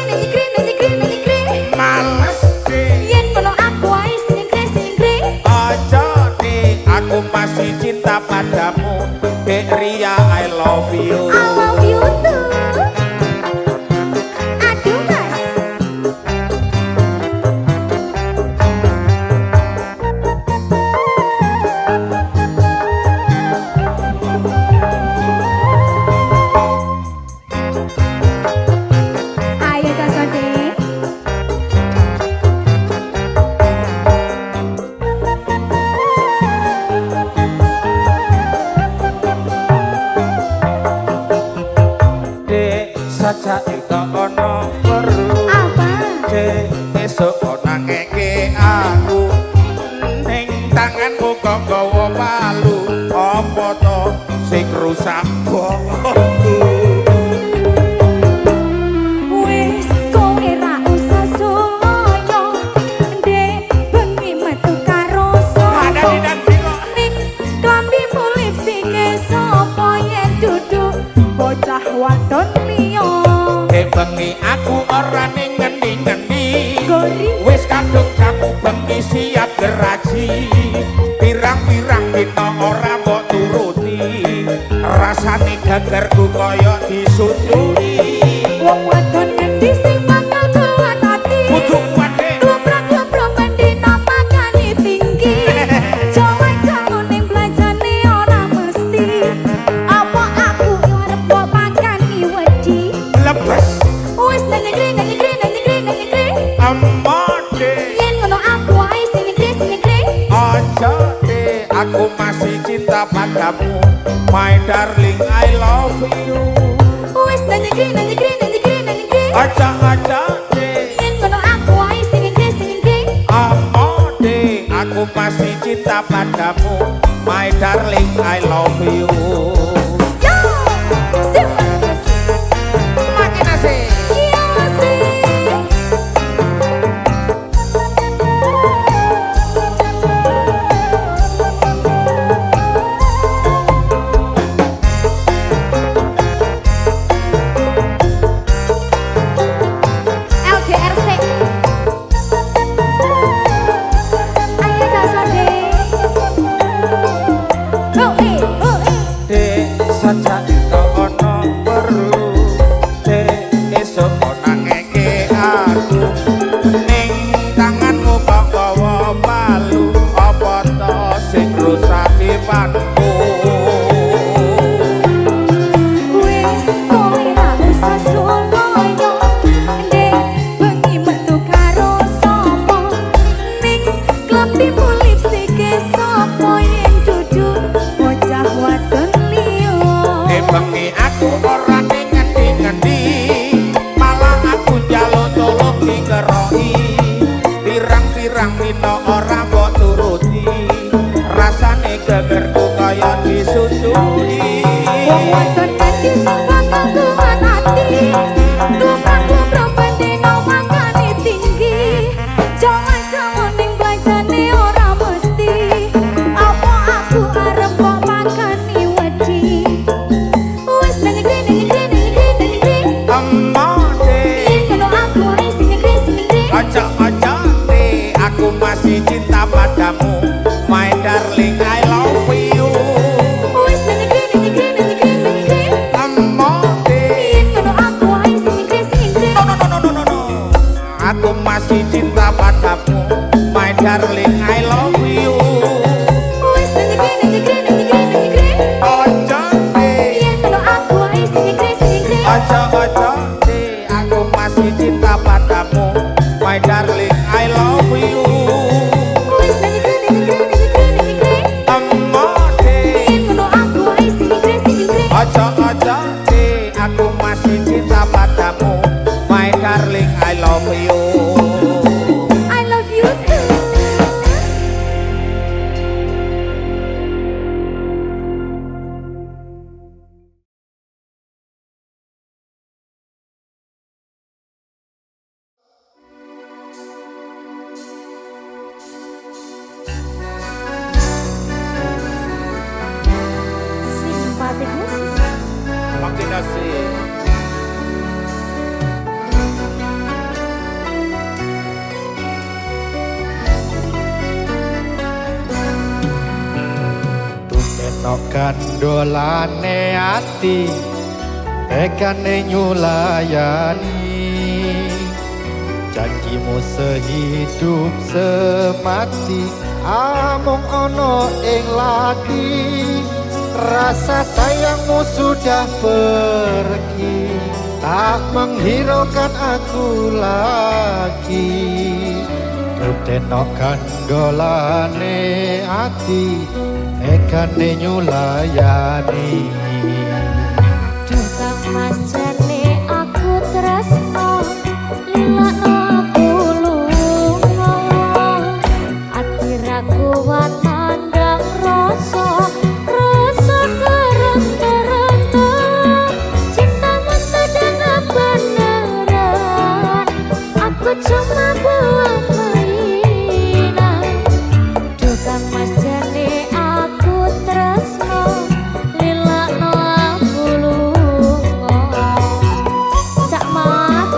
C: Males Dek
E: yen kono aku wae sing nyegri
C: aja Dek aku masih cinta padamu Dek Ria I love you.
E: I love you too. Aduh mas ayo Kasode.
C: Dek sajake kok ana perlu
E: Apa?
C: Dek esuk kok nangeke aku ning tanganmu kok gawa palu apa to sing rusak bongku.
E: Wis kowe ra usah suloyo Dek bengi metu karo
C: Ada di
E: sapa
C: nanti kok
E: ning klambimu lipstike sapa yen duduk bocah wadon liya.
C: Dek bengi aku ora ning ngendi-ngendi
E: Gori
C: wis kadung jamu bengi siap geraji pirang-pirang dina ora mbok turuti rasane gegerku kaya disunduri.
E: wong wadon ngendi sing bakal kuat ati
C: Kudu kuat Dek
E: klemprak-klemprok bendina makane tinggi jangan-jangan ning belanjane ora mesti apa aku arep mbok makani wedi.
C: lebes
E: Wis nyegri
C: emo Dek
E: yen ngono aku wae sing nyegri
C: aja Dek aku masih cinta padamu my darling I love you.
E: wis nyegri
C: Aja Dek
E: yen ngono aku wae sing nyegri
C: emo Dek aku masih cinta padamu my darling I love you.
E: yo simpen
C: Makin asik.
E: iya sih. LDRC ayo Kasode.
C: Dek sajake kok ana perlu Dek esuk kok nangeke aku ning tanganmu kok gawa palu apa to sing rusak imanku.
E: Wis kowe ra usah suloyo Dek bengi metu karo sapa ning klambimu lipstike sapa yen duduk bocah wadon liya.
C: Dek bengi aku ora ning ngendi-ngendi malah aku njaluk tolong dikeroki pirang-pirang dina ora mbok turuti rasane gegerku kaya disunduri.
E: Wong wadon ngendi sing bakal kuat ati klemprak-klemprok bendina makane tinggi jangan-jangan ning belanjane ora mesti apa aku arep mbok makani wedi. Wis nyegri
C: Emo Dek masih cinta padamu, my darling I love you.
E: Wis nanti kene
C: Ojo deh,
E: yen ngono aku ae sing kene
C: ojo deh, aku masih cinta padamu, my darling I love you.
E: Wis nanti kene
C: Emo deh,
E: yen ngono aku ae sing kene
C: ojo deh, aku masih cinta padamu, my darling I love you.
E: I love you too. Simpatik musik.
C: Makin asik.
A: Tukeno kandolane ati tekane nyulayani janjimu sehidup semati amung ono ing lati rasa sayangmu sudah pergi tak menghiraukan aku lagi Tukeno kandolane ati tekane nyulayani
B: Tukang mas jane aku tresno lilakno aku lunga ati ra kuat mandang rasa kereng-kereng cintamu sedang beneran aku cuma buat mainan Tukang mas jane aku tresno lilakno aku lunga Cak Mat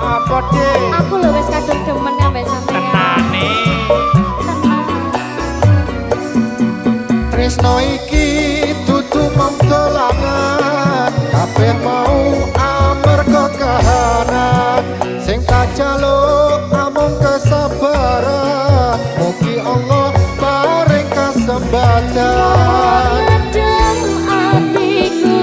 A: apa deh
B: aku lho wis kadung demen ambek sampean
D: Tenane.
A: Tresno iki dudu mung dolanan kabeh mau amarga kahanan sing tak jaluk namung kesabaran mugi Allah paring kesempatan
B: Adem atiku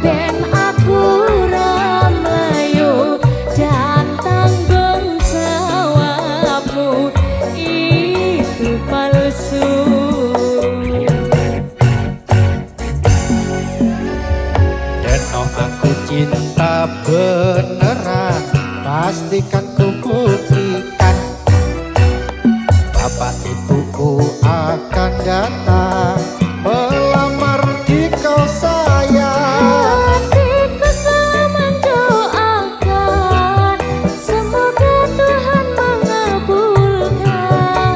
B: ben aku ra mlayu dan tanggung jawabmu itu palsu
A: Deno aku cinta beneran pastikan ku buktikan Bapak ibuku akan datang melamar di kau sayang
B: hatiku selalu mendoakan semoga Tuhan mengabulkan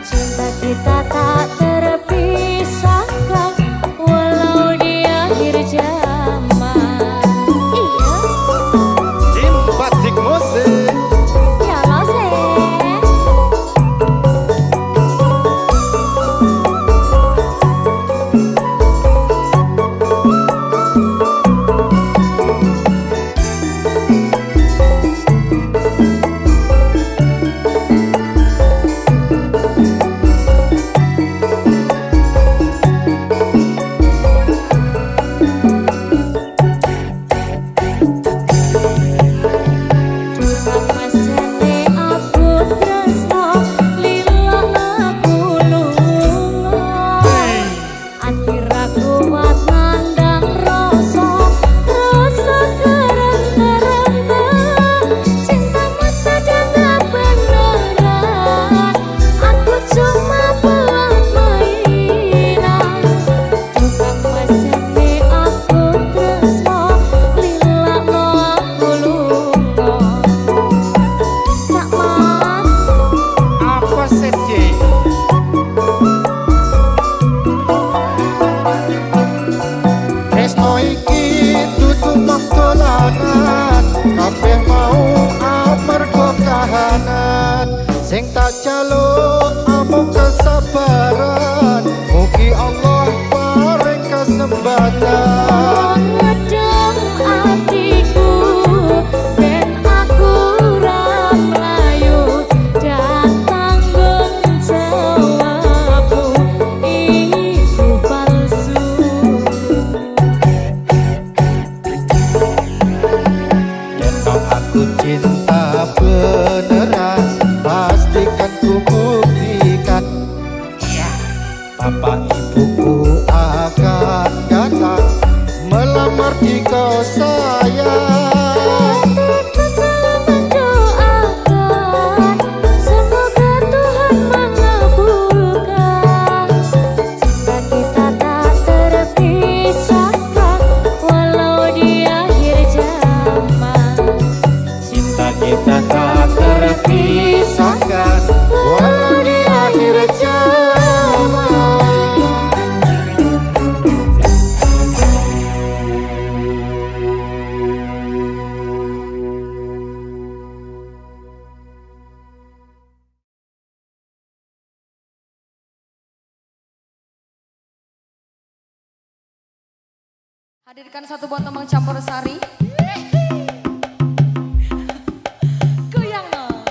B: cinta kita tak terpisahkan walau di akhir zaman iya
A: simpatik musik
B: ya lo sih
E: Hadirkan satu buat Tomang Campur Sari. Goyang no.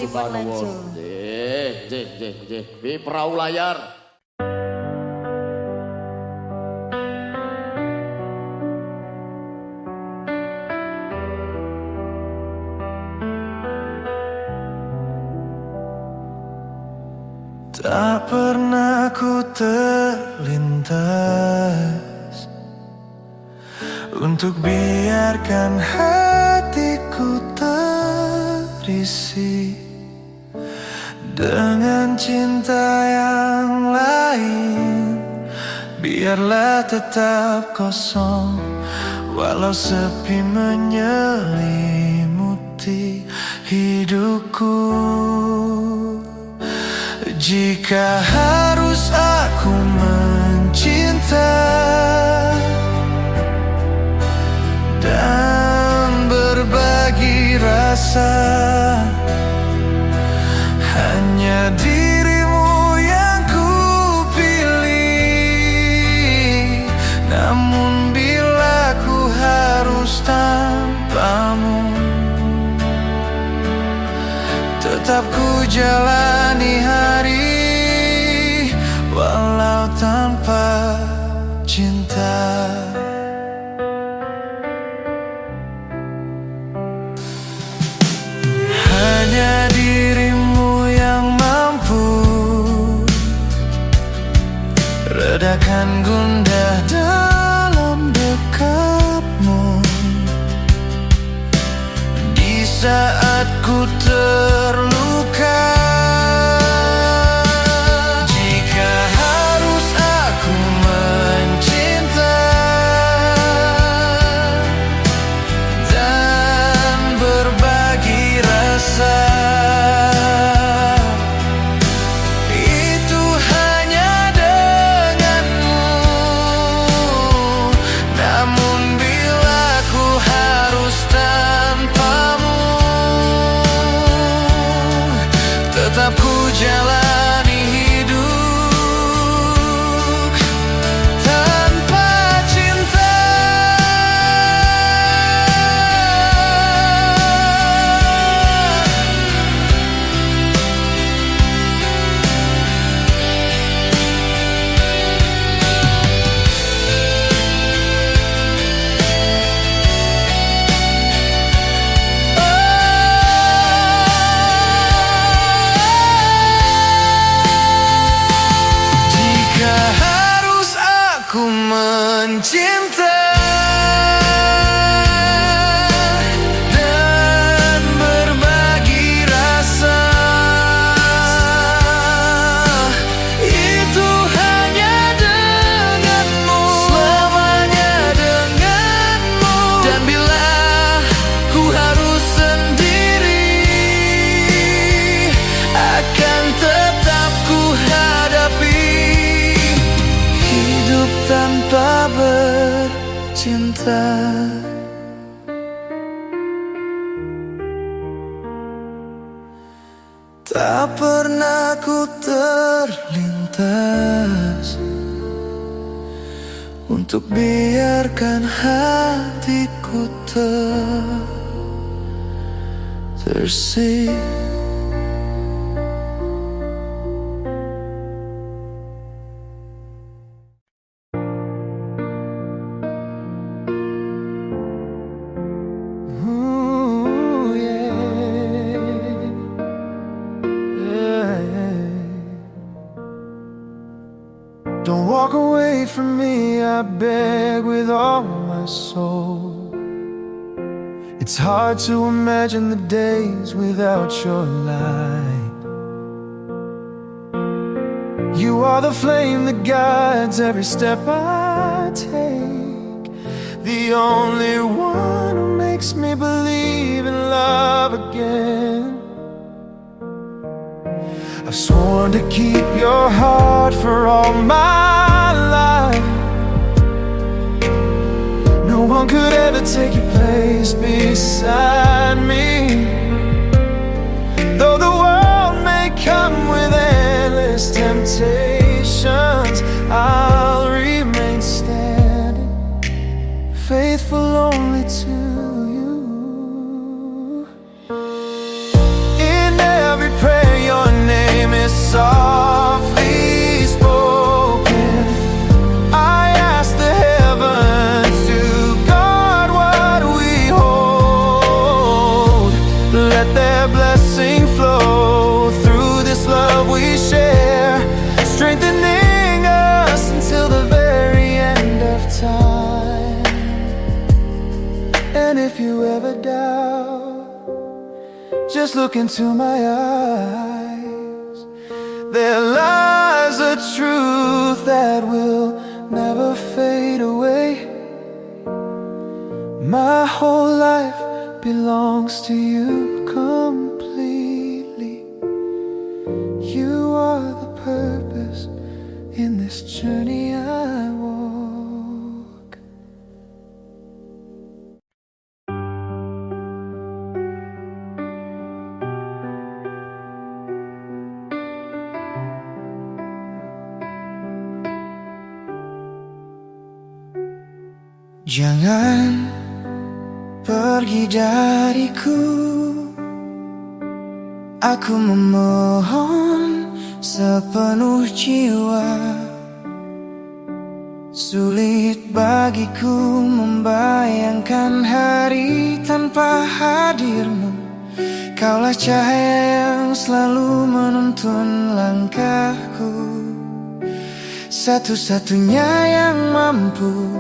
E: Simon Lanjo.
C: Di perahu layar.
F: Tak pernah ku terlintas untuk biarkan hatiku terisi dengan cinta yang lain. Biarlah tetap kosong walau sepi menyelimuti hidupku. Jika harus aku mencinta dan berbagi rasa, hanya dirimu yang ku pilih. Namun bila ku harus tanpamu, tetap ku jalani hari walau tanpa cinta. Hanya dirimu yang mampu redakan gundah dalam dekapmu. Di saat ku terluka, jika harus aku mencinta dan berbagi rasa, itu hanya denganmu. Namun bila ku harus tanpamu, tetap ku jalani hidup tanpa cinta. Jika harus aku mencinta dan berbagi rasa, itu hanya denganmu, selamanya denganmu. Dan bila ku harus sendiri, akan tetap ku hadapi hidup tanpa bercinta. Tak pernah ku terlintas untuk biarkan hatiku tersik. Don't walk away from me, I beg with all my soul. It's hard to imagine the days without your light. You are the flame that guides every step I take, the only one who makes me believe in love again. I've sworn to keep your heart for all my life. No one could ever take your place beside me. Though the world may come with endless temptations, I'll remain standing, faithful only to you. In every prayer your name is softly spoken. I ask the heavens to guard what we hold. Let their blessing flow through this love we share, strengthening us until the very end of time. And if you ever doubt, just look into my eyes. There lies a truth that will never fade away. My whole life belongs to you completely. You are the purpose in this journey I walk. Jangan pergi dariku, aku memohon sepenuh jiwa. Sulit bagiku membayangkan hari tanpa hadirmu. Kaulah cahaya yang selalu menuntun langkahku, satu-satunya yang mampu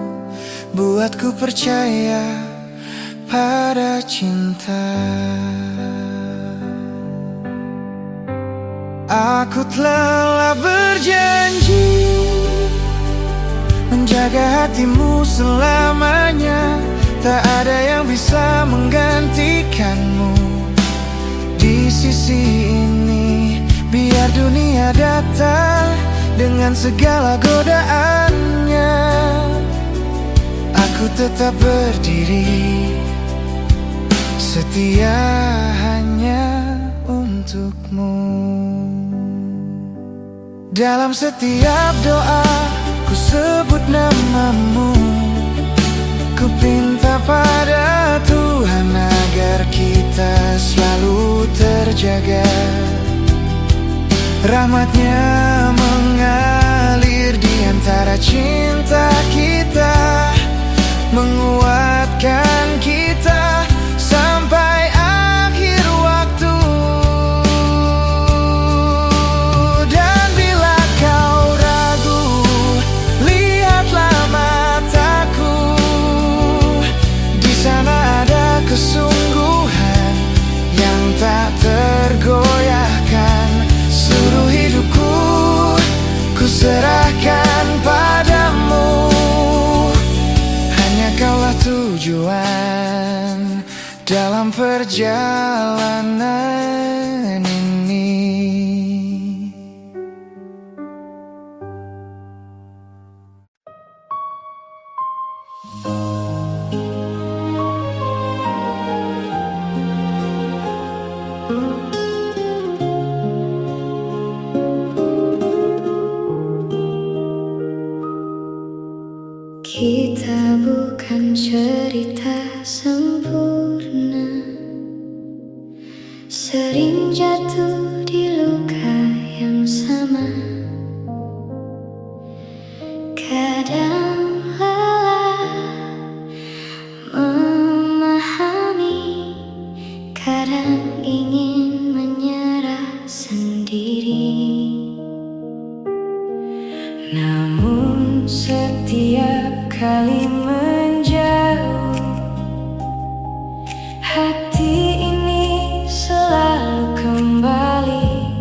F: buatku percaya pada cinta. Aku telah berjanji menjaga hatimu selamanya. Tak ada yang bisa menggantikanmu di sisi ini. Biar dunia datang dengan segala godaannya, aku tetap berdiri, setia hanya untukmu. Dalam setiap doa ku sebut namamu. Ku pinta pada Tuhan agar kita selalu terjaga. Rahmatnya mengalir di antara cinta kita, menguatkan kita sampai akhir waktu. Dan bila kau ragu, lihatlah mataku. Di sana ada kesungguhan yang tak tergoyahkan. Seluruh hidupku ku serahkan padamu. Kaulah tujuan dalam perjalanan ini.
G: Sering jatuh di luka yang sama, kadang lelah memahami, kadang ingin menyerah sendiri. Namun setiap kali menjauh, hati ini selalu kembali,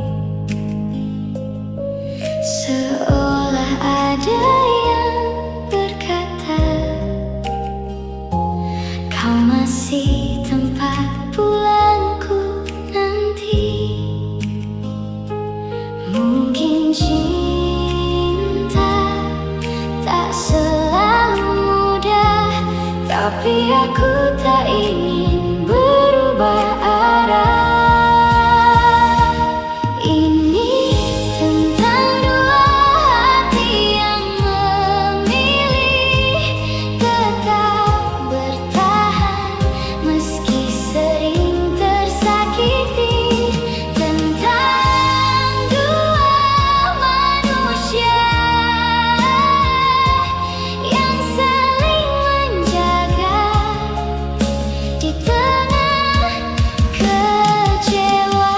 G: seolah ada yang berkata, kau masih tempat pulangku nanti. Mungkin cinta tak selalu mudah, tapi aku tak ingin berubah arah. Ini tentang dua hati yang memilih tetap bertahan meski sering tersakiti. Tentang dua manusia yang saling menjaga di tengah kecewa.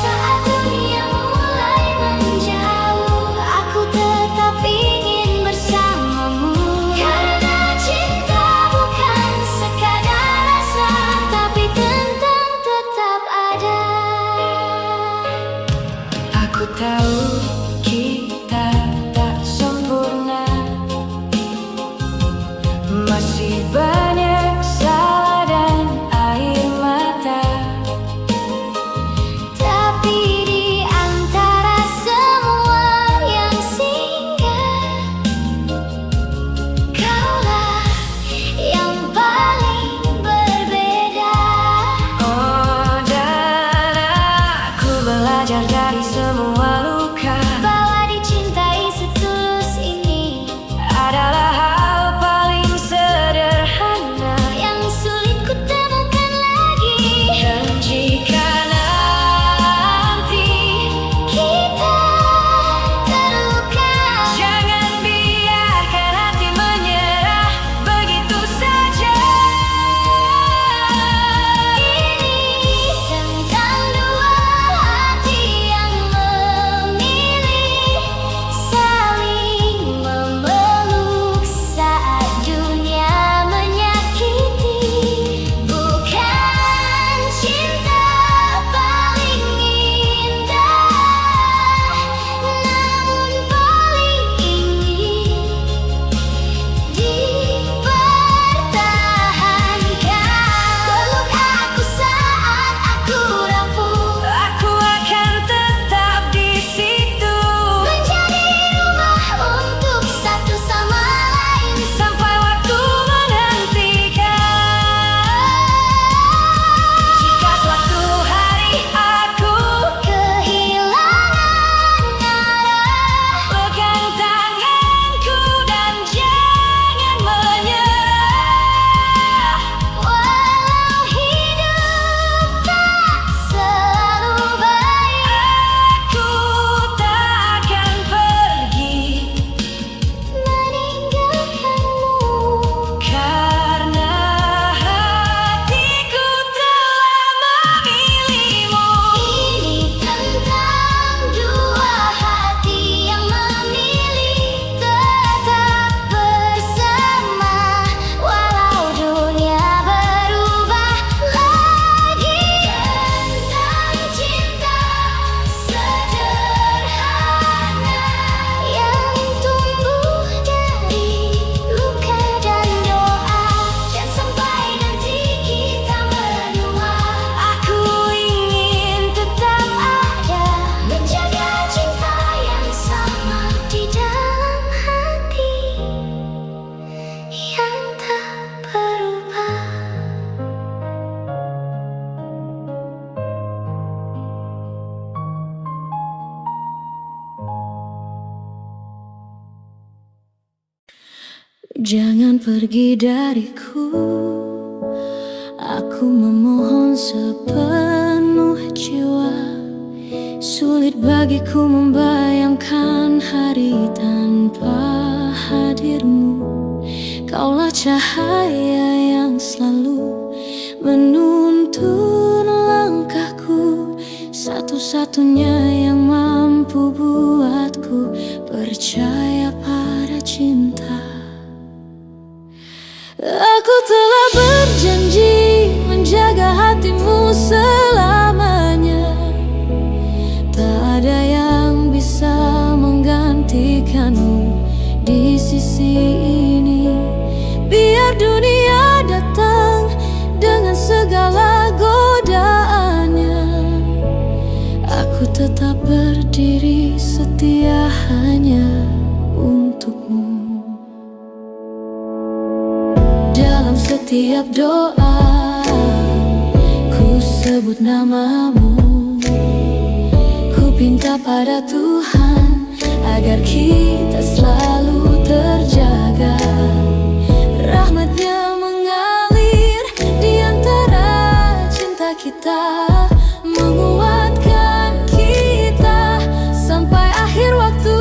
G: Saat dunia mulai menjauh, aku tetap ingin bersamamu. Karena cinta bukan sekadar rasa, tapi tentang tetap ada. Aku tahu kita tak sempurna, masih banyak salah dan air mata. Tapi di antara semua yang singgah, kaulah yang paling berbeda. Oh, dan aku belajar dari semua luka, bahwa dicintai setulus ini adalah hal paling sederhana yang sulit ku temukan lagi. Dan jika nanti kita terluka, jangan biarkan hati menyerah begitu saja. Ini tentang dua hati yang memilih saling memeluk saat dunia menyakiti. Bukan cinta paling indah, namun paling ingin dipertahankan. Peluk aku saat aku rapuh, aku akan tetap di situ, menjadi rumah untuk satu sama lain sampai waktu menghentikan. Jika suatu hari aku kehilangan arah, pegang tanganku dan jangan menyerah. Walau hidup tak selalu baik, aku tak akan pergi meninggalkanmu. Karena hatiku telah memilihmu. Ini tentang dua hati yang memilih tetap bersama, walau dunia berubah lagi. Tentang cinta sederhana yang tumbuh dari luka dan doa, dan sampai nanti kita menua, aku ingin tetap ada, menjaga cinta yang sama di dalam hati yang tak berubah. Jangan pergi dariku, aku memohon sepenuh Sulit bagiku membayangkan hari tanpa hadirmu. Kaulah cahaya yang selalu menuntun langkahku, satu-satunya yang mampu buatku percaya pada cinta. Aku telah berjanji menjaga hatimu selamanya. Tak ada yang bisa menggantikanmu di sisi ini. Biar dunia datang dengan segala godaannya, aku tetap berdiri setia hanya untukmu. Dalam setiap doa ku sebut namamu. Ku pinta pada Tuhan agar kita selalu terjaga. Rahmatnya mengalir di antara cinta kita, menguatkan kita sampai akhir waktu.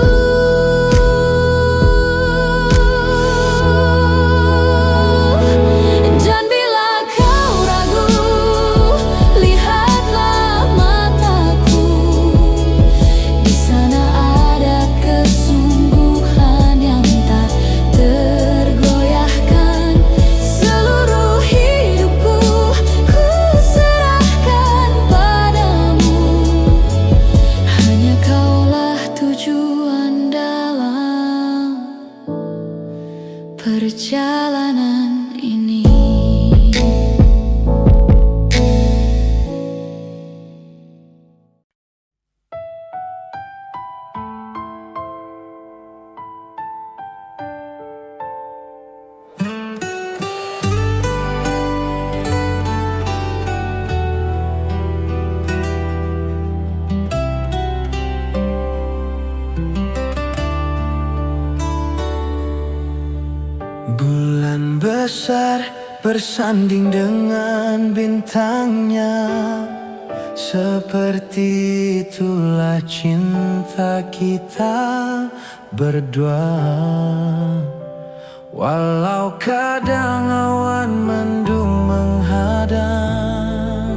G: Dan bila kau ragu, lihatlah mataku. Di sana ada kesungguhan yang tak tergoyahkan. Seluruh hidupku ku serahkan padamu. Hanya kaulah tujuan dalam perjalanan ini.
F: Bulan besar bersanding dengan bintangnya. Seperti itulah cinta kita berdua. Walau kadang awan mendung menghadang,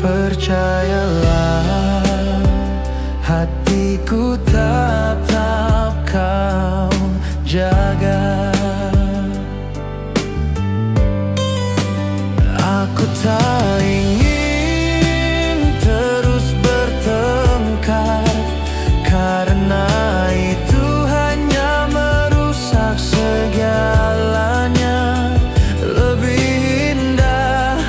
F: percayalah hatiku tetap kau jaga. Aku tak ingin terus bertengkar, karena itu hanya merusak segalanya. Lebih indah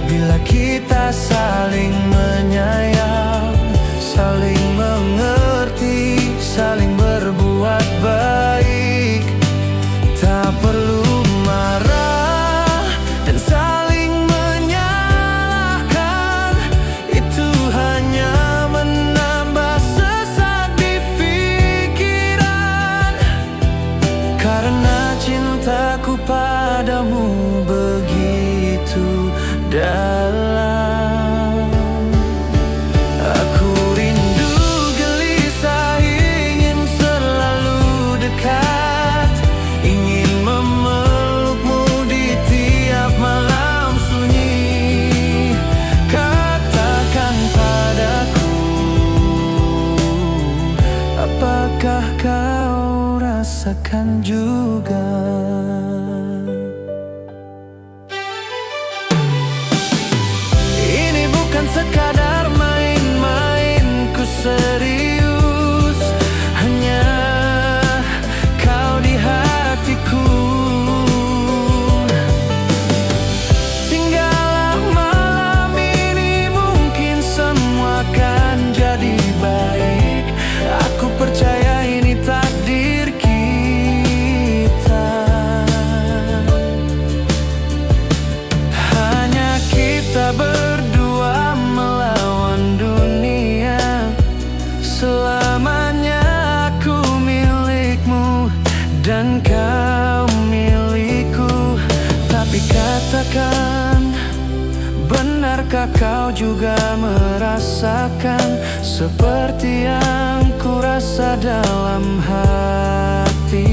F: bila kita saling menyayang, saling mengerti, saling berbuat baik. Tak perlu marah dan saling menyalahkan. Itu hanya menambah sesak di pikiran. Karena cintaku padamu begitu dalam. Aku rindu gelisah ingin selalu dekat, ingin memelukmu di tiap malam sunyi. Katakan padaku, apakah kau rasakan juga? Ini bukan sekadar main-main, ku serius. Hanya kau di hatiku. Tinggallah malam ini, mungkin semua akan jadi baik. Aku percaya ini takdir kita. Hanya kita berdua melawan dunia. Selamanya aku milikmu dan kau milikku. Tapi katakan, benar Apakah kau juga merasakan seperti yang ku rasa dalam hatiku?